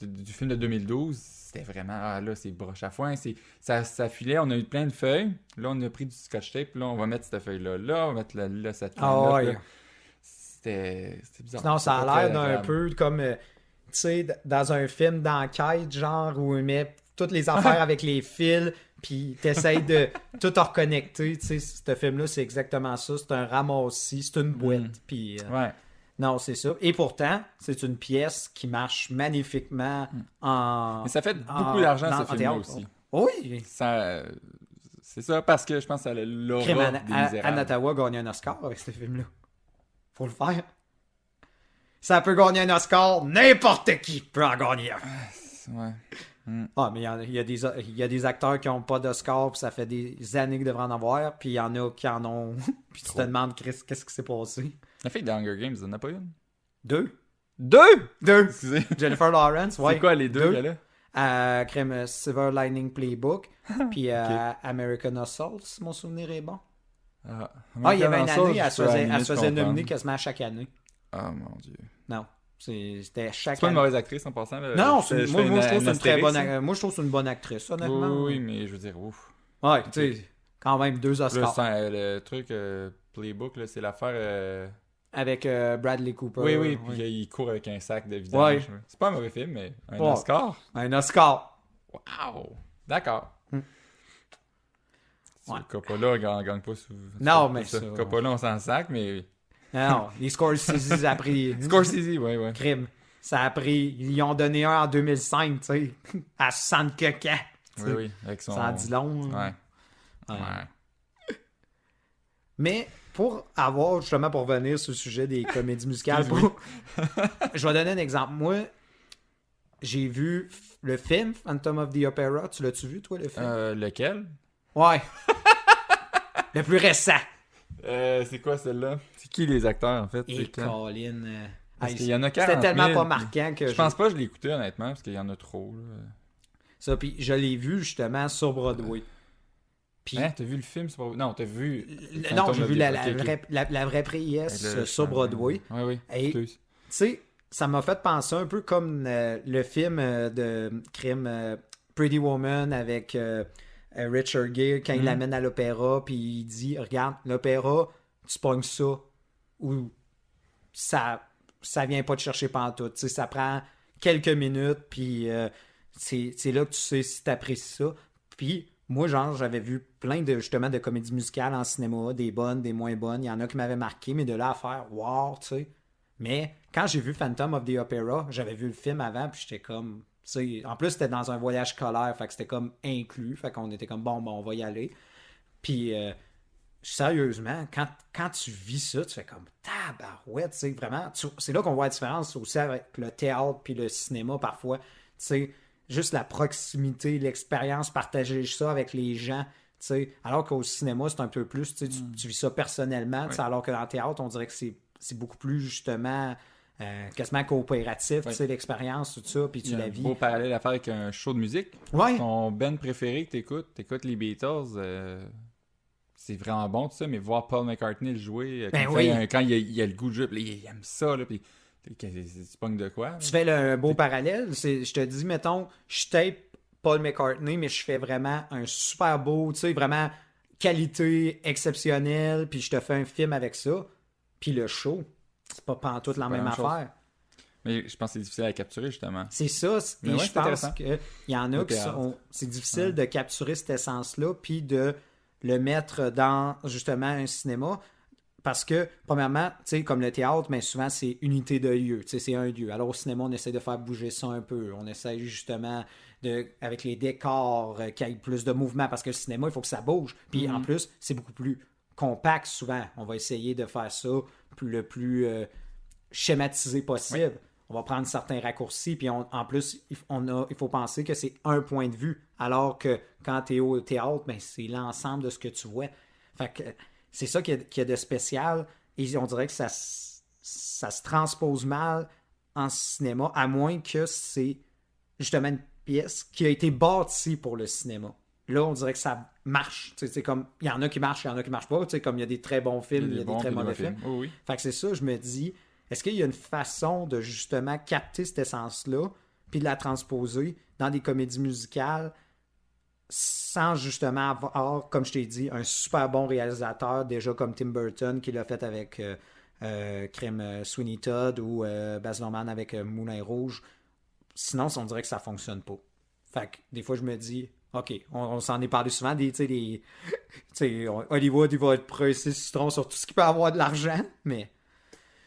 du film de 2012, c'était vraiment... Ah là, c'est broche à foin. Ça filait, on a eu plein de feuilles. Là, on a pris du scotch tape. Là, on va mettre cette feuille-là. Là, on va mettre là cette feuille-là. Ouais. Là. C'était bizarre. Non, ça a l'air d'un peu comme... tu sais, dans un film d'enquête, genre, où il met toutes les affaires avec les fils... Puis t'essayes de tout reconnecter, tu sais, ce film-là, c'est exactement ça, c'est un ramassis, c'est une boîte, puis... Ouais. Non, c'est ça. Et pourtant, c'est une pièce qui marche magnifiquement en... Mais ça fait beaucoup d'argent, ce film-là, aussi. Oui! C'est ça, parce que je pense que ça a l'aura des Misérables. Anne Hathaway a gagné un Oscar avec ce film-là. Faut le faire. Ça peut gagner un Oscar, n'importe qui peut en gagner un. Ouais. Ah, mais il y a des acteurs qui n'ont pas d'Oscar, puis ça fait des années qu'ils devraient en avoir, puis il y en a qui en ont. Puis tu te demandes, Chris, qu'est-ce qui s'est passé? La fille de Hunger Games, il n'y en a pas une? Deux? Deux! Excusez. Jennifer Lawrence, ouais. C'est quoi les deux qu'elle a? Crème Silver Lining Playbook, puis American Assault, si mon souvenir est bon. Il y avait une année, elle se faisait nominer quasiment à chaque année. Ah, mon Dieu. Non. C'était chaque C'est pas une mauvaise actrice en passant. Là. Non, moi je trouve que c'est une très bonne moi je trouve que c'est une bonne actrice, honnêtement. Oui, mais je veux dire, ouf. Ouais, tu sais, quand même 2 Oscars. Le truc Playbook, là, c'est l'affaire... Avec Bradley Cooper. Oui, puis il court avec un sac de vidange. Ouais. C'est pas un mauvais film, mais un Oscar. Un Oscar. Wow! D'accord. Coppola gagne pas sous... Non, mais ça... Coppola, on s'en sac, mais... Non, les Scorsese a pris... Scorsese, oui. Crime. Ça a pris... Ils y ont donné un en 2005, tu sais, à 60 coquins. Oui, avec son... Ça en dit long. Ouais. Mais pour justement, pour revenir sur le sujet des comédies musicales, je vais donner un exemple. Moi, j'ai vu le film Phantom of the Opera. Tu l'as-tu vu, toi, le film? Lequel? Ouais. Le plus récent. C'est quoi celle-là? C'est qui les acteurs, en fait? Et Colin... Parce qu'il y en a 40 000. C'était tellement pas marquant que... Je pense pas que je l'ai écouté, honnêtement, parce qu'il y en a trop. Là. Ça, puis je l'ai vu, justement, sur Broadway. Puis... Hein? T'as vu le film sur Broadway? Non, t'as vu... Non, j'ai vu la vraie pièce sur Broadway. Oui. Et, tu sais, ça m'a fait penser un peu comme le film de crime Pretty Woman avec... Richard Gere, quand il l'amène à l'opéra, puis il dit, regarde, l'opéra, tu pognes ça, ou ça vient pas te chercher pantoute. Tu sais, ça prend quelques minutes, puis c'est là que tu sais si t'apprécies ça. Puis moi, genre, j'avais vu plein justement de comédies musicales en cinéma, des bonnes, des moins bonnes. Il y en a qui m'avaient marqué, mais de là à faire « wow », tu sais. Mais quand j'ai vu Phantom of the Opera, j'avais vu le film avant, puis j'étais comme... En plus, c'était dans un voyage scolaire, fait que c'était comme inclus, fait qu'on était comme bon, on va y aller. Puis, sérieusement, quand tu vis ça, tu fais comme tabarouette, tu sais, vraiment. C'est là qu'on voit la différence aussi avec le théâtre puis le cinéma parfois. Tu sais, juste la proximité, l'expérience, partager ça avec les gens. Tu sais, alors qu'au cinéma, c'est un peu plus, tu vis ça personnellement, alors que dans le théâtre, on dirait que c'est beaucoup plus justement. Quasiment coopératif, tu sais, l'expérience, tout ça, puis tu la vis. Il y a un beau parallèle à faire avec un show de musique. Ouais. Ton band préféré que t'écoutes les Beatles, c'est vraiment bon tout ça, mais voir Paul McCartney le jouer, quand il a le goût de jouer, il aime ça, là, puis tu pognes de quoi? Là? Tu fais un beau parallèle, je te dis, mettons, je tape Paul McCartney, mais je fais vraiment un super beau, tu sais, vraiment qualité exceptionnelle, puis je te fais un film avec ça, puis le show, c'est pas pantoute la pas même la même chose. affaire. Mais je pense que c'est difficile à capturer, justement. C'est ça, Mais et ouais, je c'est pense intéressant. qu'il y en a Le qui théâtre. sont... C'est difficile Ouais. de capturer cette essence-là, puis de le mettre dans, justement, un cinéma, parce que, premièrement, tu sais, comme le théâtre, mais souvent, c'est unité de lieu, tu sais, c'est un lieu. Alors, au cinéma, on essaie de faire bouger ça un peu. On essaie, justement, avec les décors, qu'il y ait plus de mouvement, parce que le cinéma, il faut que ça bouge. Puis, en plus, c'est beaucoup plus compact, souvent. On va essayer de faire ça le plus schématisé possible. Oui. On va prendre certains raccourcis, puis en plus, il faut penser que c'est un point de vue, alors que quand tu es au théâtre, ben, c'est l'ensemble de ce que tu vois. Fait que c'est ça qu'il y a de spécial, et on dirait que ça se transpose mal en cinéma, à moins que c'est justement une pièce qui a été bâtie pour le cinéma. Là, on dirait que ça marche. Tu sais, c'est comme, il y en a qui marchent, il y en a qui marchent pas. Tu sais, comme il y a des très bons films, il y a des très mauvais films. Oui, oui. Fait que c'est ça, je me dis, est-ce qu'il y a une façon de justement capter cette essence-là, puis de la transposer dans des comédies musicales sans justement avoir, comme je t'ai dit, un super bon réalisateur, déjà comme Tim Burton, qui l'a fait avec Sweeney Todd ou Baz Luhrmann avec Moulin Rouge. Sinon, on dirait que ça fonctionne pas. Fait que des fois, je me dis, OK, on s'en est parlé souvent, Hollywood, il va être pressé citron sur tout ce qui peut avoir de l'argent, mais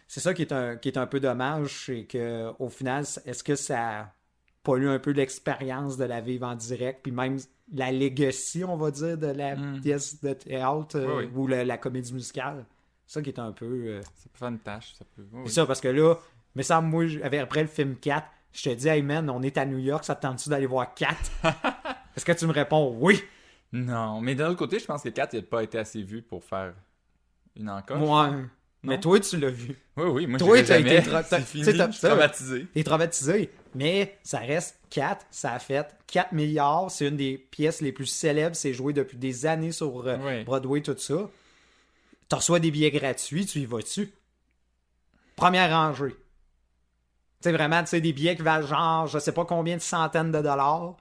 c'est ça qui est un peu dommage, c'est qu'au final, est-ce que ça pollue un peu l'expérience de la vivre en direct, puis même la legacy, on va dire, de la pièce de théâtre Oui. ou la comédie musicale? C'est ça qui est un peu... Ça peut faire une tâche. Ça peut... C'est ça, parce que là, mais ça, moi, après le film 4, je te dis, hey man, on est à New York, ça te tente-tu d'aller voir 4? Est-ce que tu me réponds oui? Non, mais d'un autre côté, je pense que 4 n'a pas été assez vu pour faire une encoche. Moi, mais toi, tu l'as vu. Oui, oui, moi, Toi, je t'as jamais. été C'est fini, t'sais, je suis traumatisé. T'es traumatisé. Mais ça reste 4, ça a fait 4 milliards. C'est une des pièces les plus célèbres. C'est joué depuis des années sur Oui. Broadway, tout ça. Tu reçois des billets gratuits, tu y vas-tu? Première rangée. Tu sais, vraiment, des billets qui valent genre, je sais pas combien de centaines de dollars,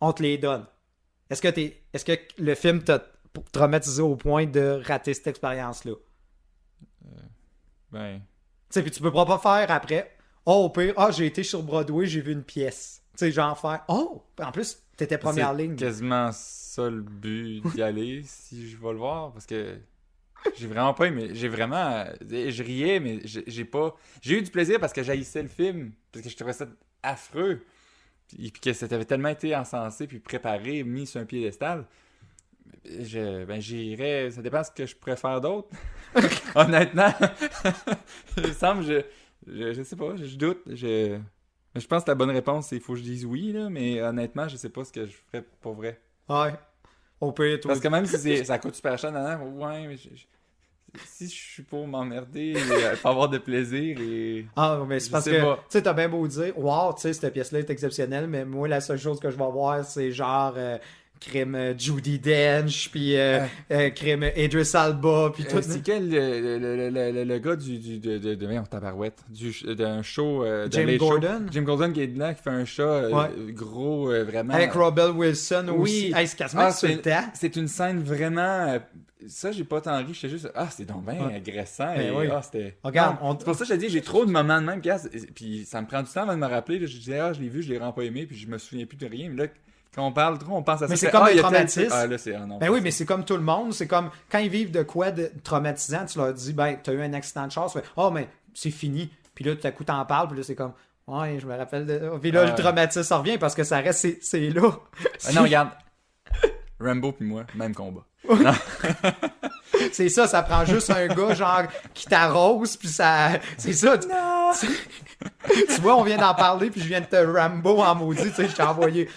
on te les donne. Est-ce que le film t'a traumatisé au point de rater cette expérience-là? Ben, Tu sais, puis tu peux pas faire après. Oh, au pire, j'ai été sur Broadway, j'ai vu une pièce. Tu sais, genre faire. Oh! En plus, t'étais première c'est ligne. quasiment ça le but d'y aller, si je vais le voir, parce que j'ai vraiment pas aimé. J'ai vraiment... Je riais, mais j'ai pas... J'ai eu du plaisir parce que j'haïssais le film, parce que je trouvais ça affreux, puis que ça avait tellement été encensé, puis préparé, mis sur un piédestal. J'irais... Ça dépend de ce que je préfère d'autre. Honnêtement, il me semble, je sais pas, je doute. Je pense que la bonne réponse, c'est qu'il faut que je dise oui, là, mais honnêtement, je sais pas ce que je ferais pour vrai. Ouais. Au pire, toi. Parce que même si ça coûte super cher, ouais, mais si je suis pour m'emmerder, pas avoir de plaisir et... Mais c'est Je parce sais que, pas. tu sais, t'as bien beau dire, wow, tu sais, cette pièce-là est exceptionnelle, mais moi, la seule chose que je vais voir, c'est genre crime Judi Dench, puis crime Idris Elba, puis tout. c'est quel le gars voyons, tabarouette, d'un show de Jim Late Show. Gordon? Jim Gordon qui est là, qui fait un chat gros, vraiment. Avec Robert Wilson aussi. Oui. Hey, c'est quasiment sur le temps. C'est une scène vraiment. Ça, j'ai pas tant ri. J'étais juste. C'est donc bien agressant. Ben Et, oui. c'était. Regarde, Non, c'est pour ça que je te dis, j'ai trop de moments de même. Puis ça me prend du temps avant de me rappeler. Là, je disais, je l'ai vu, je l'ai vraiment pas aimé. Puis je me souviens plus de rien. Mais là, quand on parle trop, on pense à ça. Mais c'est comme il un y a tel- traumatisme. Là, c'est. Non, Ben oui, mais c'est comme tout le monde. C'est comme quand ils vivent de quoi de traumatisant, tu leur dis, ben, t'as eu un accident de char, tu fais, mais c'est fini. Puis là, tout à coup, t'en parles, puis là, c'est comme, ouais, je me rappelle de. Puis là, le traumatisme revient parce que ça reste, c'est là. Non, regarde. Rambo puis moi, même combat. C'est ça, ça prend juste un gars, genre, qui t'arrose, puis ça. C'est ça. Tu vois, on vient d'en parler, puis je viens de te Rambo en maudit, tu sais, je t'ai envoyé.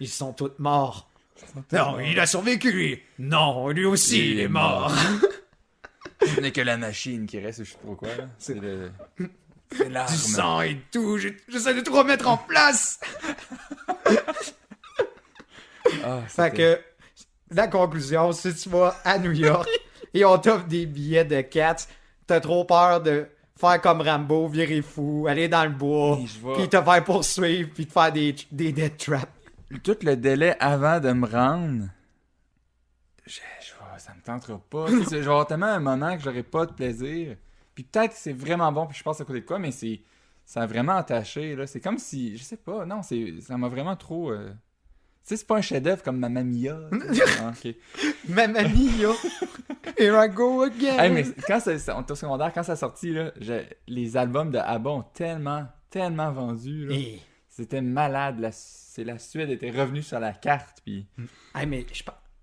Ils sont tous morts. Non, il a survécu. Non, lui aussi, il est mort. Ce n'est que la machine qui reste, je sais pas pourquoi. Là. C'est l'arme. Du sang et tout, j'essaie de tout remettre en place. Fait que, la conclusion, si tu vas à New York et on t'offre des billets de 4, t'as trop peur de faire comme Rambo, virer fou, aller dans le bois, puis te faire poursuivre, puis te faire des death traps. Tout le délai avant de me rendre, ça me tentera pas. Tu sais, je vais avoir tellement un moment que j'aurai pas de plaisir. Puis peut-être que c'est vraiment bon, puis je passe à côté de quoi, mais ça a vraiment attaché, là. C'est comme si, je sais pas, non, ça m'a vraiment trop... Tu sais, c'est pas un chef-d'œuvre comme Mamma Mia. Ah, ok. Mamma Mia! Here I go again! Hey, mais on était au secondaire, quand ça a sorti, là, les albums de ABBA ont tellement vendu, là. Et... C'était malade. La Suède était revenue sur la carte, puis... Hey, mais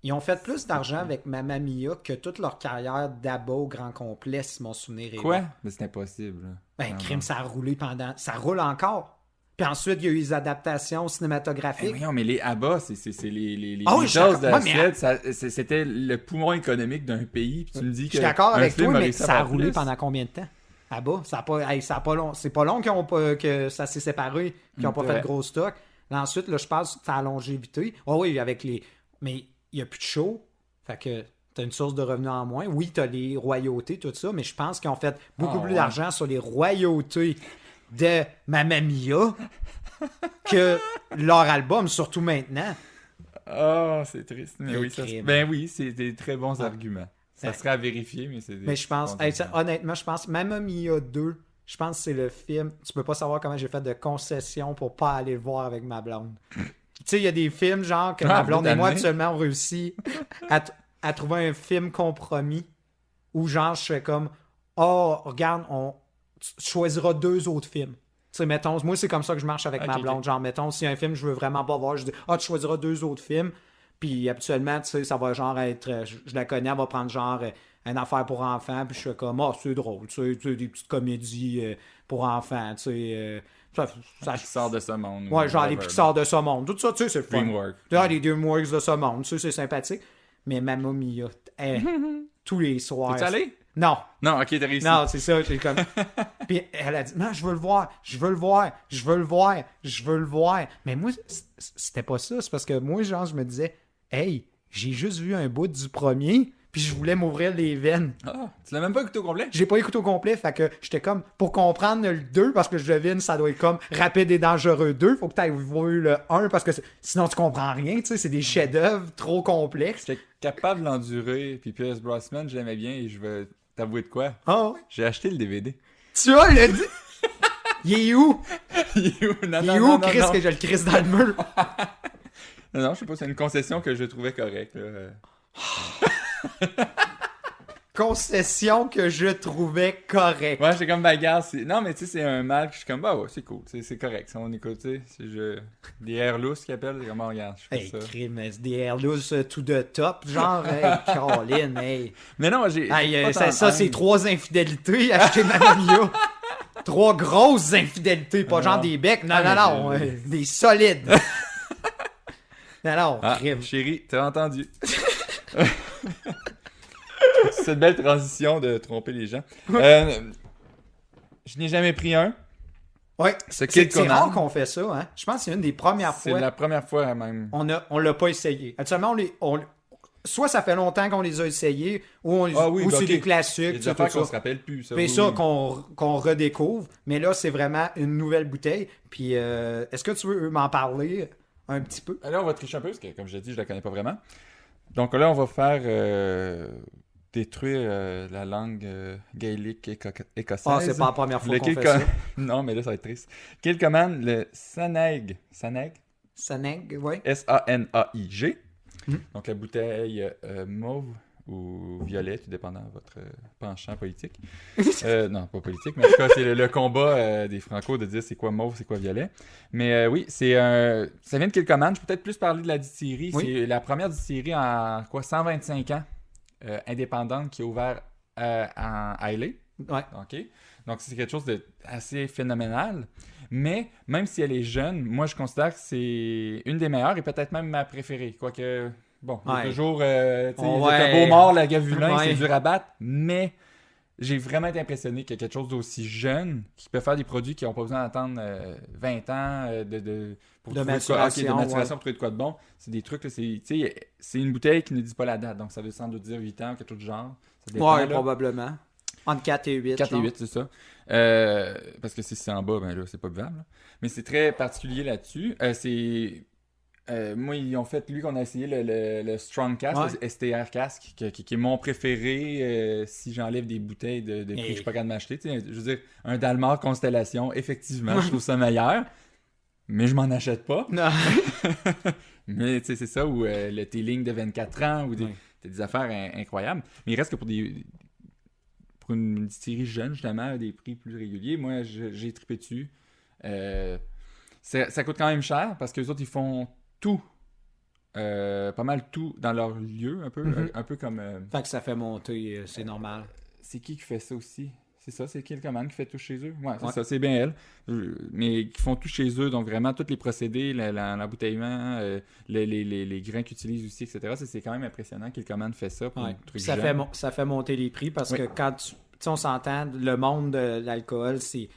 ils ont fait plus d'argent avec Mamma Mia que toute leur carrière d'ABBA au grand complet, si mon souvenir est Quoi? bon. Mais c'est impossible, là. Ben, Ah, crime, bon. ça a roulé pendant... Ça roule encore. Puis ensuite, il y a eu les adaptations Eh, cinématographiques. voyons, mais les ABBA, c'est les Ah oui, je suis Beatles de la d'accord. Ouais, mais- Suède, c'était le poumon économique d'un pays, puis tu me dis que Je suis d'accord un avec film toi, a mais réussi à ça a faire roulé plus. pendant combien de temps? ABBA, ça a pas long. C'est pas long que ça s'est séparé, qu'ils n'ont pas C'est fait vrai. de gros stock. Là, ensuite, là, je pense que ça a longévité. Oui, avec les... Mais il n'y a plus de show. Fait que t'as une source de revenus en moins. Oui, t'as les royautés, tout ça, mais je pense qu'ils ont fait beaucoup Ah, plus ouais. d'argent sur les royautés de Mamma Mia que leur album, surtout maintenant. Ah, c'est triste. Mais Quel oui, crime. ben oui, c'est des très bons Ah. arguments. Ça Ouais. serait à vérifier, mais c'est des Mais je pense, bons hey, arguments. honnêtement, je pense Mamma Mia 2, je pense que c'est le film. Tu peux pas savoir comment j'ai fait de concessions pour pas aller le voir avec ma blonde. Tu sais, il y a des films genre que Ah, ma vous blonde êtes et moi amenés. actuellement on réussi à trouver un film compromis où genre je fais comme oh regarde tu choisiras 2 autres films. Tu sais, mettons, moi c'est comme ça que je marche avec Ok, ma ok. blonde. Genre, mettons, si un film je veux vraiment pas voir, je dis tu choisiras 2 autres films. Puis habituellement, tu sais, ça va genre être. Je la connais, elle va prendre genre une affaire pour enfants. Puis je fais comme c'est drôle, tu sais, des petites comédies pour enfants, tu sais. Ça Qui sort de ce monde. Ouais, ou genre les whatever. Pixar de ce monde. Tout ça, tu sais, c'est le fun. DreamWorks. Les DreamWorks de ce monde, tu sais, c'est sympathique. Mais Mamma Mia, tous les soirs. T'es allé? Non, Non, ok, t'as réussi. non, c'est ça, j'ai comme. Puis elle a dit, non, je veux le voir, je veux le voir, je veux le voir, je veux le voir. Mais moi, c'était pas ça. C'est parce que moi, genre, je me disais, hey, j'ai juste vu un bout du premier, puis je voulais m'ouvrir les veines. Ah, tu l'as même pas écouté au complet? J'ai pas écouté au complet, fait que j'étais comme, pour comprendre le 2, parce que je devine, ça doit être comme Rapide et Dangereux 2, faut que tu aies vu le 1, parce que sinon tu comprends rien, tu sais, c'est des chefs-d'œuvre trop complexes. J'étais capable de l'endurer, puis Pierce Brosnan, je l'aimais bien, et je vais t'avouer de quoi? Ah ouais. J'ai acheté le DVD. Tu as le. Il est où? Il est où? Non, Il non, est non, où, non, Chris, non. que je le crisse dans le mur? Non, je sais pas, c'est une concession que je trouvais correcte, là. Concession que je trouvais correcte. Ouais, j'étais comme bagarre. Non, mais tu sais, c'est un mal que je suis comme, bah ouais, c'est cool, c'est correct. Si on écoute, tu sais, des airs lousses qui appellent, c'est comme, oh, regarde, je fais Hey, ça. crime, c'est des air loose to the top, genre, hey, Colin, hey. Mais non, j'ai. Hey, pas tant ça, de c'est haine. 3 infidélités acheter Mamma Mia. 3 grosses infidélités, pas Ah, genre non. des becs, non, Ah, non, mais non, des solides. Non, non, Ah, crime. chérie, t'as entendu. Cette belle transition de tromper les gens. Je n'ai jamais pris un. Ouais, Ce c'est Kid Conan. rare qu'on fait ça, hein. Je pense que c'est une des premières C'est fois. la première fois même. On l'a pas essayé. Actuellement, soit ça fait longtemps qu'on les a essayés, ou, Ah oui, ou bah, c'est ok. des Il y a classiques, des tu sais, affaires tout qu'on ça. se rappelle plus. Ça, Puis oui, ça oui. qu'on redécouvre. Mais là, c'est vraiment une nouvelle bouteille. Puis est-ce que tu veux m'en parler un petit peu? Là, on va tricher un peu, parce que, comme je l'ai dit, je la connais pas vraiment. Donc là, on va faire détruire la langue gaélique écossaise. Ah, c'est pas la première fois Le qu'on Kid fait ça. Non, mais là, ça va être triste. Kill Command, le Sanaig. Sanaig? Saneg, oui. S-A-N-A-I-G. Mhm. Donc la bouteille mauve ou violet, tout dépendant de votre penchant politique. Non, pas politique, mais en tout cas, c'est le combat des Franco de dire c'est quoi mauve, c'est quoi violet. Mais oui, ça vient de Kill Command. Je peux peut-être plus parler de la distillerie. Oui. C'est la première distillerie en 125 ans indépendante qui a ouvert en Islay. Ouais. OK? Donc, c'est quelque chose d'assez phénoménal. Mais, même si elle est jeune, moi, je considère que c'est une des meilleures et peut-être même ma préférée. Quoique, bon, il y a Ouais. toujours, tu sais, Ouais. le beau mort, la gavulin, Ouais. c'est dur à battre. Mais, j'ai vraiment été impressionné qu'il y a quelque chose d'aussi jeune qui peut faire des produits qui n'ont pas besoin d'attendre 20 ans pour De trouver de quoi, maturation, de maturation ouais. pour trouver de quoi de bon. C'est des trucs, là, tu sais, c'est une bouteille qui ne dit pas la date. Donc, ça veut sans doute dire 8 ans, quelque chose du genre. Ça dépend, Ouais, là. probablement. Entre 4 et 8. 4 et genre. 8, c'est ça. Parce que si c'est en bas, ben là, c'est pas buvable. Là. Mais c'est très particulier là-dessus. C'est Moi, ils ont fait, lui, qu'on a essayé le Strong Cask, Ouais. le STR Cask, qui est mon préféré si j'enlève des bouteilles de prix que je suis pas capable de m'acheter. Tu sais, je veux dire, un Dalmar Constellation, effectivement, je trouve ça meilleur, mais je m'en achète pas. Non. Mais tu sais, c'est ça, ou le Teeling de 24 ans, ou Ouais. des affaires incroyables. Mais il reste que pour une distillerie jeune, justement, des prix plus réguliers, moi, j'ai trippé dessus. Ça coûte quand même cher, parce que les autres, ils font tout, pas mal tout dans leur lieu, un peu, Mhm. un peu comme... Fait que ça fait monter, c'est normal. c'est qui fait ça aussi? C'est ça, c'est Kill Command qui fait tout chez eux? Ouais, c'est Ouais. ça, c'est bien elle. Mais qui font tout chez eux, donc vraiment tous les procédés, l'embouteillement, les grains qu'ils utilisent aussi, etc. C'est quand même impressionnant Kill Command fait ça pour Ouais. un truc Puis ça jeune. fait, ça fait monter les prix parce Oui. que quand tu sais, on s'entend, le monde de l'alcool, il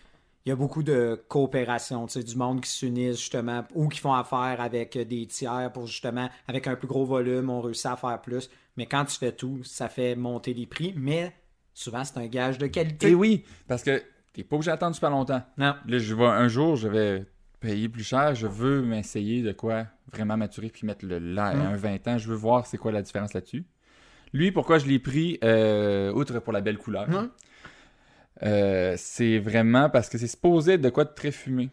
y a beaucoup de coopération, tu sais, du monde qui s'unissent justement ou qui font affaire avec des tiers pour justement, avec un plus gros volume, on réussit à faire plus. Mais quand tu fais tout, ça fait monter les prix, mais souvent c'est un gage de qualité. Et oui, parce que t'es pas obligé d'attendre super longtemps. Non. Là, un jour, je vais payer plus cher, je veux m'essayer de quoi vraiment maturer puis mettre un 20 ans, je veux voir c'est quoi la différence là-dessus. Lui, pourquoi je l'ai pris, outre pour la belle couleur, c'est vraiment parce que c'est supposé être de quoi de très fumé.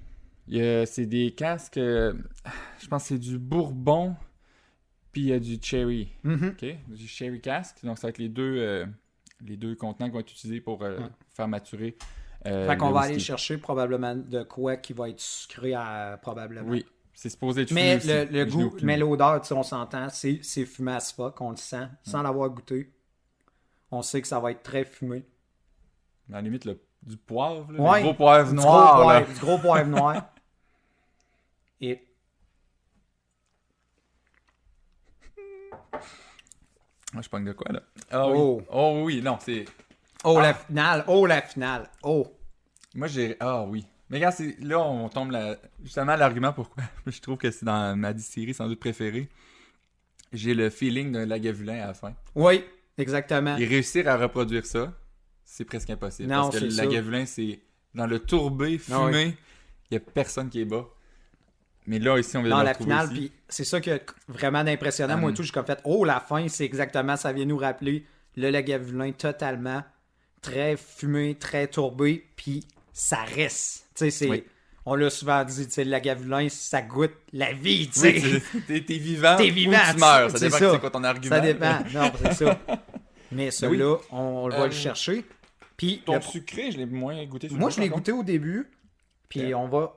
C'est des casques, je pense que c'est du bourbon, puis il y a du cherry. Mhm. OK? Du cherry cask. Donc, ça va être les deux contenants qui vont être utilisés pour faire maturer. Fait qu'on le va aller whisky. chercher probablement de quoi qui va être sucré probablement. Oui, c'est supposé être Mais fumé aussi. le Je n'ai goût, aucune mais idée. l'odeur, tu sais, on s'entend, c'est fumé à ce fuck, on le sent, sans l'avoir goûté. On sait que ça va être très fumé. À la limite, du poivre, là, Ouais, le gros poivre Du noir. gros là. poivre, du gros poivre noir. Et Ah, je pogne de quoi, là? Ah oui. Oh. Oh oui, non, c'est... la finale, la finale, Moi, j'ai... Ah oui. Mais regarde, là, on tombe justement à l'argument pourquoi je trouve que c'est dans ma distillerie sans doute préférée. J'ai le feeling d'un Lagavulin à la fin. Oui, exactement. Et réussir à reproduire ça, c'est presque impossible. Non, parce que c'est le ça. Lagavulin, c'est dans le tourbé, fumé, Ah il oui. n'y a personne qui est bas. Mais là, ici, on vient Dans de le la retrouver finale, ici. puis c'est ça qui est vraiment d'impressionnant. Moi, tout, j'ai comme fait, la fin, c'est exactement, ça vient nous rappeler le Lagavulin totalement, très fumé, très tourbé, puis ça reste. Tu sais, Oui. on l'a souvent dit, tu sais, le Lagavulin, ça goûte la vie, tu sais. Oui, t'es vivant, T'es vivant, ou tu meurs. Ça c'est dépend ça. c'est quoi ton argument. Ça dépend. Non, c'est ça. Mais celui-là, on va le Euh, chercher. Puis, Ton sucré, je l'ai moins goûté. sur le moi, goût, je l'ai par goûté au début. Puis, Ok. on va.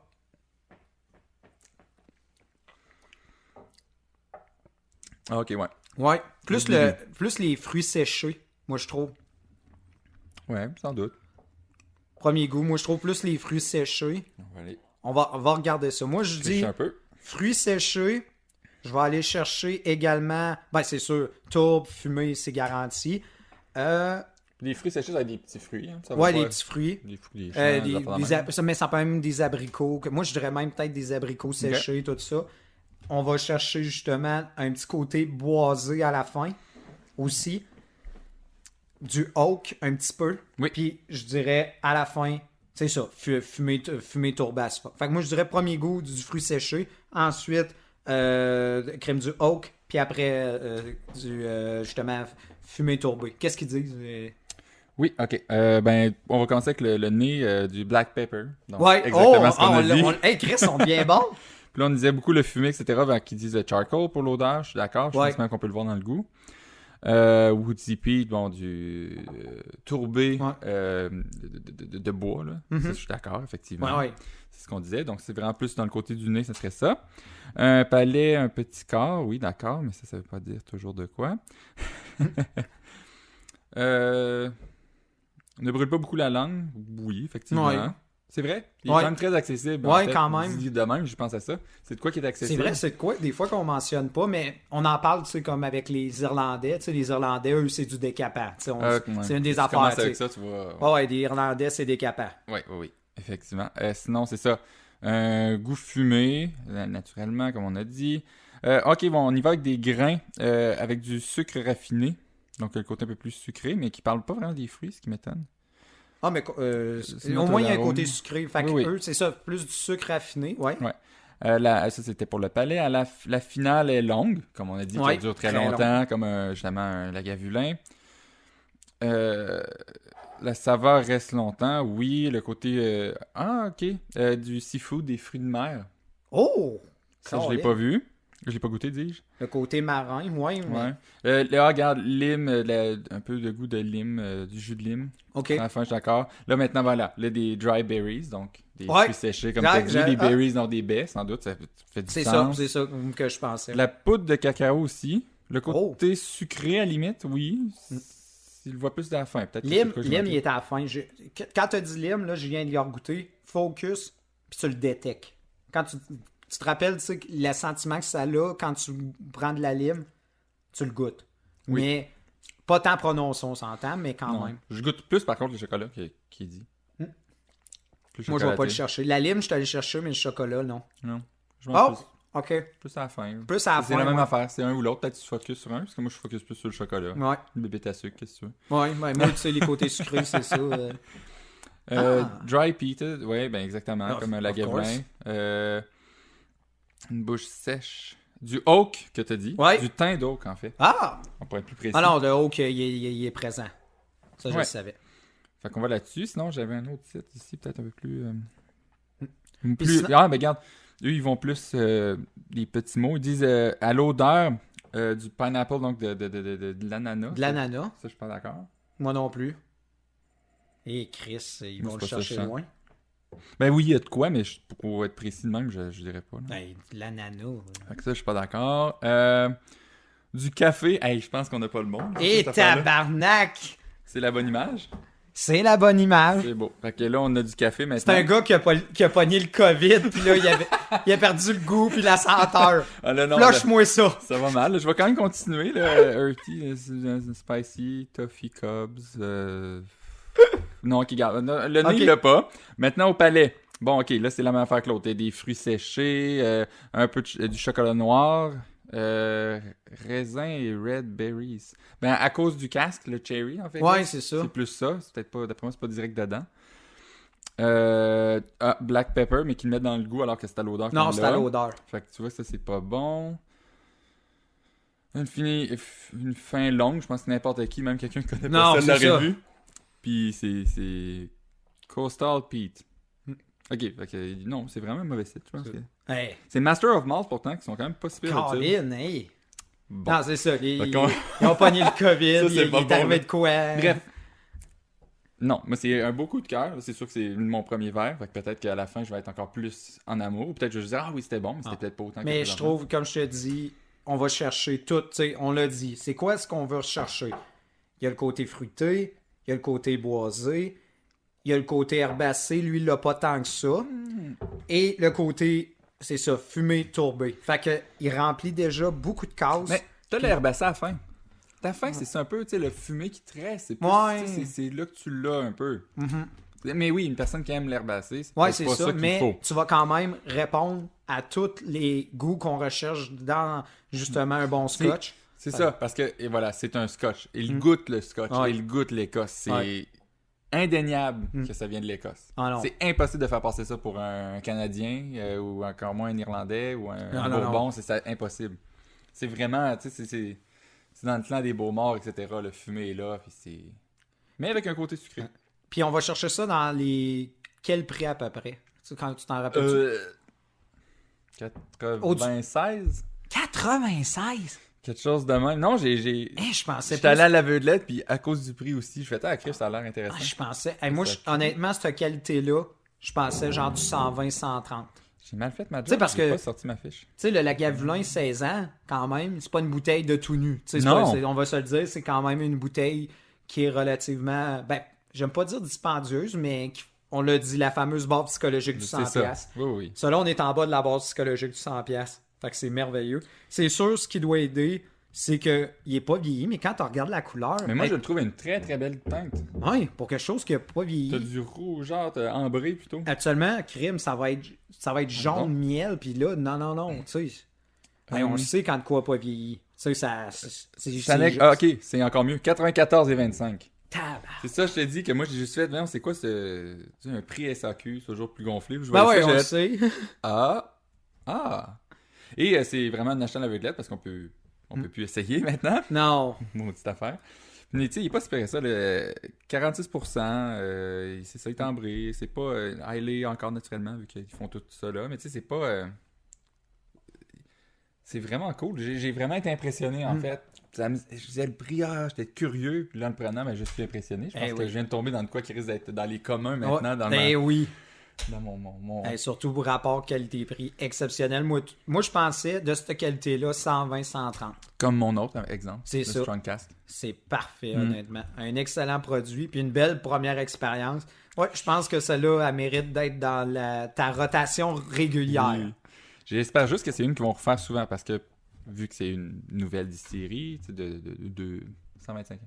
Ah, ok, ouais. Ouais. Au début. Plus les fruits séchés, moi, je trouve. Ouais, sans doute. Premier goût, moi, je trouve plus les fruits séchés. On va aller On va regarder ça. Moi, je dis tricher un peu. fruits séchés. Je vais aller chercher également. Ben, c'est sûr, tourbe, fumé, c'est garanti. Les fruits séchés, ça va être des petits fruits. Hein. Ça va Ouais, pas- les petits fruits. Des fruits, des champs, des affaires de même. Mais ça peut même des abricots. Moi, je dirais même peut-être des abricots séchés, tout ça. On va chercher justement un petit côté boisé à la fin aussi. Du oak, un petit peu. Oui. Puis, je dirais à la fin, c'est ça, fumé tourbas. Fait que moi, je dirais premier goût du fruit séché. Ensuite, crème du oak. Puis après, justement, fumé tourbé. Qu'est-ce qu'ils disent? Oui, ok. Ben, on va commencer avec le nez du black pepper. Donc, Ouais, exactement ce qu'on a dit. Hey, Chris, sont bien bons. Puis là, on disait beaucoup le fumé, etc. Ben, qui disent charcoal pour l'odeur. Je suis d'accord. Je Ouais. pense même qu'on peut le voir dans le goût. Woody Peat, bon, du tourbé Ouais. de bois. Là. Mhm. Ça, je suis d'accord, effectivement. Ouais. C'est ce qu'on disait. Donc, c'est vraiment plus dans le côté du nez, ça serait ça. Un palais, un petit corps, oui, d'accord, mais ça veut pas dire toujours de quoi. Ne brûle pas beaucoup la langue. Oui, effectivement. Ouais. C'est vrai. Il est Ouais. quand même très accessible. Ouais, en fait. quand même. Dit de même, je pense à ça. C'est de quoi qui est C'est accessible? vrai, c'est de quoi? Des fois qu'on mentionne pas, mais on en parle, tu sais, comme avec les Irlandais. Tu sais, les Irlandais, eux, c'est du décapant. Tu sais, Ouais. c'est une des Tu affaires. commences tu avec sais. ça, tu vois. Ouais, des Irlandais, c'est décapant. Oui. Effectivement. Sinon, c'est ça. Un goût fumé, naturellement, comme on a dit. Ok, bon, on y va avec des grains, avec du sucre raffiné. Donc, le côté un peu plus sucré, mais qui parle pas vraiment des fruits, ce qui m'étonne. Ah, mais C'est au moins, il y a un notre côté arôme. sucré. Fait que Oui. eux, c'est ça, plus du sucre raffiné. Ouais. Ouais. Ça, c'était pour le palais. La finale est longue, comme on a dit, Ouais, qui dure très très longtemps, comme justement un lagavulin. La saveur reste longtemps, oui. Le côté... du seafood, des fruits de mer. Oh! Ça, je l'ai pas vu. Je l'ai pas goûté, dis-je. Le côté marin, ouais. Regarde, lime, un peu de goût de lime, du jus de lime. OK. À la fin, je suis d'accord. Là, maintenant, voilà. Là, des dry berries, donc des Ouais. fruits séchés, comme tu as dit. Des berries dans des baies, sans doute. Ça fait du sens. C'est ça que je pensais. La poudre de cacao aussi. Le côté sucré, à la limite, oui. Il le voit plus à la fin. Peut-être Lime, il est à la fin. Quand tu as dit lime, là, je viens de y goûter. Focus, puis tu le détectes. Quand tu te rappelles, tu sais, le sentiment que ça a quand tu prends de la lime, tu le goûtes. Oui. Mais pas tant prononcé, on s'entend, mais quand même. Je goûte plus, par contre, le chocolat qui est dit. Moi, je vais pas le chercher. La lime, je suis allé chercher, mais le chocolat, non. Non. Je m'en plus. OK. Plus à la fin. Plus à la fin. C'est la même affaire. C'est un ou l'autre. Peut-être que tu focuses sur un, parce que moi, je focus plus sur le chocolat. Ouais. Le bébé à sucre, qu'est-ce que tu veux. Ouais, moi, tu sais, les côtés sucrés, c'est ça. Dry peated, oui, ben exactement, comme un lagavulin. Une bouche sèche. Du oak, que t'as dit. Ouais. Du thym d'oak, en fait. Ah! On pourrait être plus précis. Ah non, le oak, il est présent. Ça, je le savais. Fait qu'on va là-dessus. Sinon, j'avais un autre site ici, peut-être un peu plus... Sinon... ben regarde, eux, ils vont plus des petits mots. Ils disent à l'odeur du pineapple, donc de l'ananas. De l'ananas. Ça, je suis pas d'accord. Moi non plus. Et Chris, ils vont le chercher loin. Ben oui, il y a de quoi, mais pour être précis de même, je dirais pas. Ben, de l'ananas. Fait que ça, je suis pas d'accord. Du café, hey, je pense qu'on n'a pas le bon. Et tabarnak! C'est la bonne image? C'est la bonne image. C'est beau. Fait que là, on a du café maintenant. C'est un gars qui a pogné le COVID, puis là, il a perdu le goût, puis la senteur. Flush-moi ça. Ça va mal. Je vais quand même continuer. Là. Earthy, spicy, toffee cubs. Non, ok, garde. Le nez, il l'a pas. Maintenant, au palais. Bon, ok, là, c'est la même affaire que l'autre. Il y a des fruits séchés, un peu du chocolat noir, raisin et red berries. Ben, à cause du casque, le cherry, en fait. Ouais, c'est ça. C'est plus ça. C'est peut-être pas, d'après moi, c'est pas direct dedans. Black pepper, mais qu'ils le mettent dans le goût alors que c'est à l'odeur. Non, c'est à l'odeur. Fait que tu vois, ça, c'est pas bon. Une fin longue, je pense que n'importe qui, même quelqu'un qui connaît pas ça, l'aurait vu. Puis c'est Coastal Pete. Ok, fait que non, c'est vraiment un mauvais site, je pense. Hey. C'est Master of Malls pourtant, qui sont quand même pas super utiles. Colin, hey! Bon. Non, c'est ça. Ils ont pogné le COVID, ça, il est arrivé de quoi? Bref. Non, mais c'est un beau coup de cœur. C'est sûr que c'est mon premier verre. Fait que peut-être qu'à la fin, je vais être encore plus en amour. Ou peut-être que je vais dire, ah oui, c'était bon, mais c'était peut-être pas autant que mais je trouve, comme je te dis, on va chercher tout. Tu sais, on l'a dit. C'est quoi ce qu'on veut chercher? Il y a le côté fruité, il y a le côté boisé, il y a le côté herbacé. Lui, il l'a pas tant que ça. Et le côté, c'est ça, fumé, tourbé. Fait que il remplit déjà beaucoup de cases. Mais t'as l'herbacé à la fin. Ta fin, c'est ça un peu, tu sais, le fumé qui te reste. C'est, plus, c'est là que tu l'as un peu. Mais oui, une personne qui aime l'herbacé, c'est pas ça qu'il mais faut. Tu vas quand même répondre à tous les goûts qu'on recherche dans, justement, un bon scotch. C'est ça, parce que, et voilà, c'est un scotch. Il goûte le scotch, il goûte l'Écosse. C'est indéniable que ça vient de l'Écosse. C'est impossible de faire passer ça pour un Canadien, ou encore moins un Irlandais, ou un Bourbon. C'est ça, impossible. C'est vraiment, tu sais, c'est dans le clan des Beaumorts, etc. Le fumé est là, puis c'est... Mais avec un côté sucré. Puis on va chercher ça dans les... Quel prix à peu près? Tu sais, quand tu t'en rappelles? 96? 96? Quelque chose de même. Non, je pensais j'étais allé à l'aveuglette, puis à cause du prix aussi, je fais à Chris, ça a l'air intéressant. Je pensais... moi, honnêtement, cette qualité-là, je pensais genre du 120-130. J'ai mal fait ma job, parce j'ai que, pas sorti ma fiche. Tu sais, le Lagavulin 16 ans, quand même, c'est pas une bouteille de tout nu. On va se le dire, c'est quand même une bouteille qui est relativement... Ben, j'aime pas dire dispendieuse, mais on l'a dit, la fameuse barre psychologique du 100$. Oui. Ça, là, on est en bas de la barre psychologique du 100$. Fait que c'est merveilleux. C'est sûr, ce qui doit aider, c'est qu'il est pas vieilli, mais quand tu regardes la couleur... Mais moi, je le trouve une très, très belle teinte. Oui, pour quelque chose qui n'a pas vieilli. T'as du rougeâtre ambré, plutôt. Actuellement, crime, ça va être jaune miel, puis là, non, tu sais. On sait quand de quoi pas vieilli. Tu sais, ça... ok, c'est encore mieux. 94,25. Tabarnak. C'est ça, je te dis que moi, j'ai juste fait, c'est quoi un prix SAQ, c'est toujours plus gonflé. Ben ouais, on le sait. Ah! Et c'est vraiment un achat à l'aveuglette parce qu'on peut plus essayer maintenant. Non. Maudite affaire. Mais tu sais, il est pas super ça, le 46%, c'est ça, il est timbré, c'est pas highly encore naturellement vu qu'ils font tout ça là, mais tu sais, c'est pas... c'est vraiment cool, j'ai vraiment été impressionné en fait. Je disais le prix, j'étais curieux, puis là en le prenant, mais je suis impressionné. Je pense que je viens de tomber dans de quoi qui risque d'être dans les communs maintenant, oui. Dans mon... Surtout pour rapport qualité-prix exceptionnel. Moi, je pensais de cette qualité-là 120-130. Comme mon autre exemple. C'est le ça. Strongcast. C'est parfait, honnêtement. Un excellent produit, puis une belle première expérience. Ouais, je pense que celle-là, elle mérite d'être dans ta rotation régulière. Oui. J'espère juste que c'est une qu'ils vont refaire souvent parce que vu que c'est une nouvelle distillerie de 125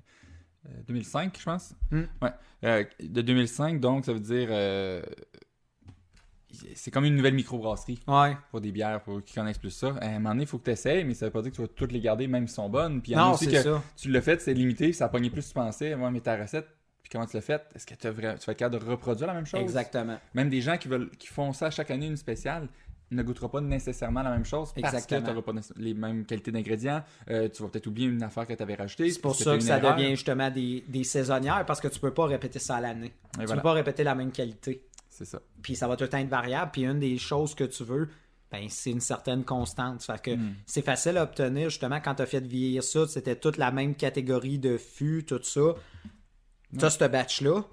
2005, je pense. Ouais. De 2005, donc ça veut dire c'est comme une nouvelle microbrasserie pour des bières, pour qui connaissent plus ça. À un moment donné, il faut que tu essaies, mais ça veut pas dire que tu vas toutes les garder, même si elles sont bonnes. Puis il y en a aussi que ça. Tu l'as fait, c'est limité, ça a pogné plus que tu pensais. Ouais, mais ta recette, puis comment tu l'as faite, est-ce que tu vas être capable de reproduire la même chose? Exactement. Même des gens qui font ça chaque année, une spéciale, ne goûteront pas nécessairement la même chose parce que tu n'auras pas les mêmes qualités d'ingrédients. Tu vas peut-être oublier une affaire que tu avais rajoutée. C'est pour ça que ça devient justement des saisonnières parce que tu peux pas répéter ça à l'année. Tu peux pas répéter la même qualité. C'est ça. Puis ça va tout le temps être variable. Puis une des choses que tu veux, ben, c'est une certaine constante. Fait que c'est facile à obtenir justement quand tu as fait vieillir ça. C'était toute la même catégorie de fûts, tout ça. Tu as ce batch-là,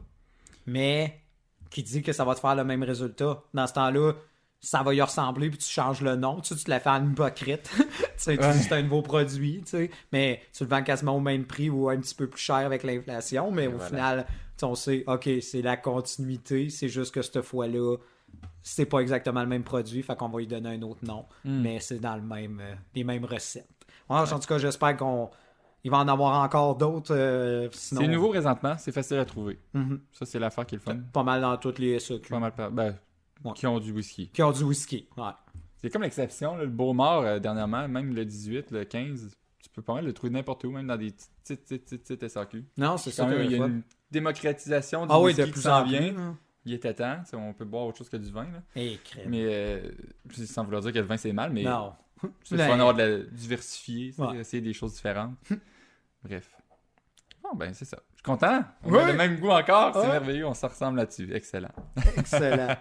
mais qui dit que ça va te faire le même résultat. Dans ce temps-là, ça va y ressembler, puis tu changes le nom. Tu te la fais en hypocrite. Tu dis c'est un nouveau produit, tu sais. Mais tu le vends quasiment au même prix ou un petit peu plus cher avec l'inflation. Mais au final, on sait, OK, c'est la continuité. C'est juste que cette fois-là, c'est pas exactement le même produit. Fait qu'on va lui donner un autre nom. Mais c'est dans les mêmes recettes. En tout cas, j'espère qu'il va en avoir encore d'autres. Sinon... C'est nouveau présentement. C'est facile à trouver. Ça, c'est l'affaire qui est le fun. Pas mal dans toutes les SAQ. Pas mal. Qui ont du whisky. Qui ont du whisky, ouais. C'est comme l'exception, le Beaumort, dernièrement, même le 18, le 15, tu peux pas mal le trouver n'importe où, même dans des petites SAQ. Non, c'est ça. Il y a une démocratisation du whisky qui s'en vient. Il était temps, on peut boire autre chose que du vin. Là. Mais, sans vouloir dire que le vin c'est mal, mais c'est fun d'avoir diversifié, essayer des choses différentes. Bref. Bon, ben c'est ça. Je suis content. On a le même goût encore. C'est merveilleux. On se ressemble là-dessus. Excellent. Excellent.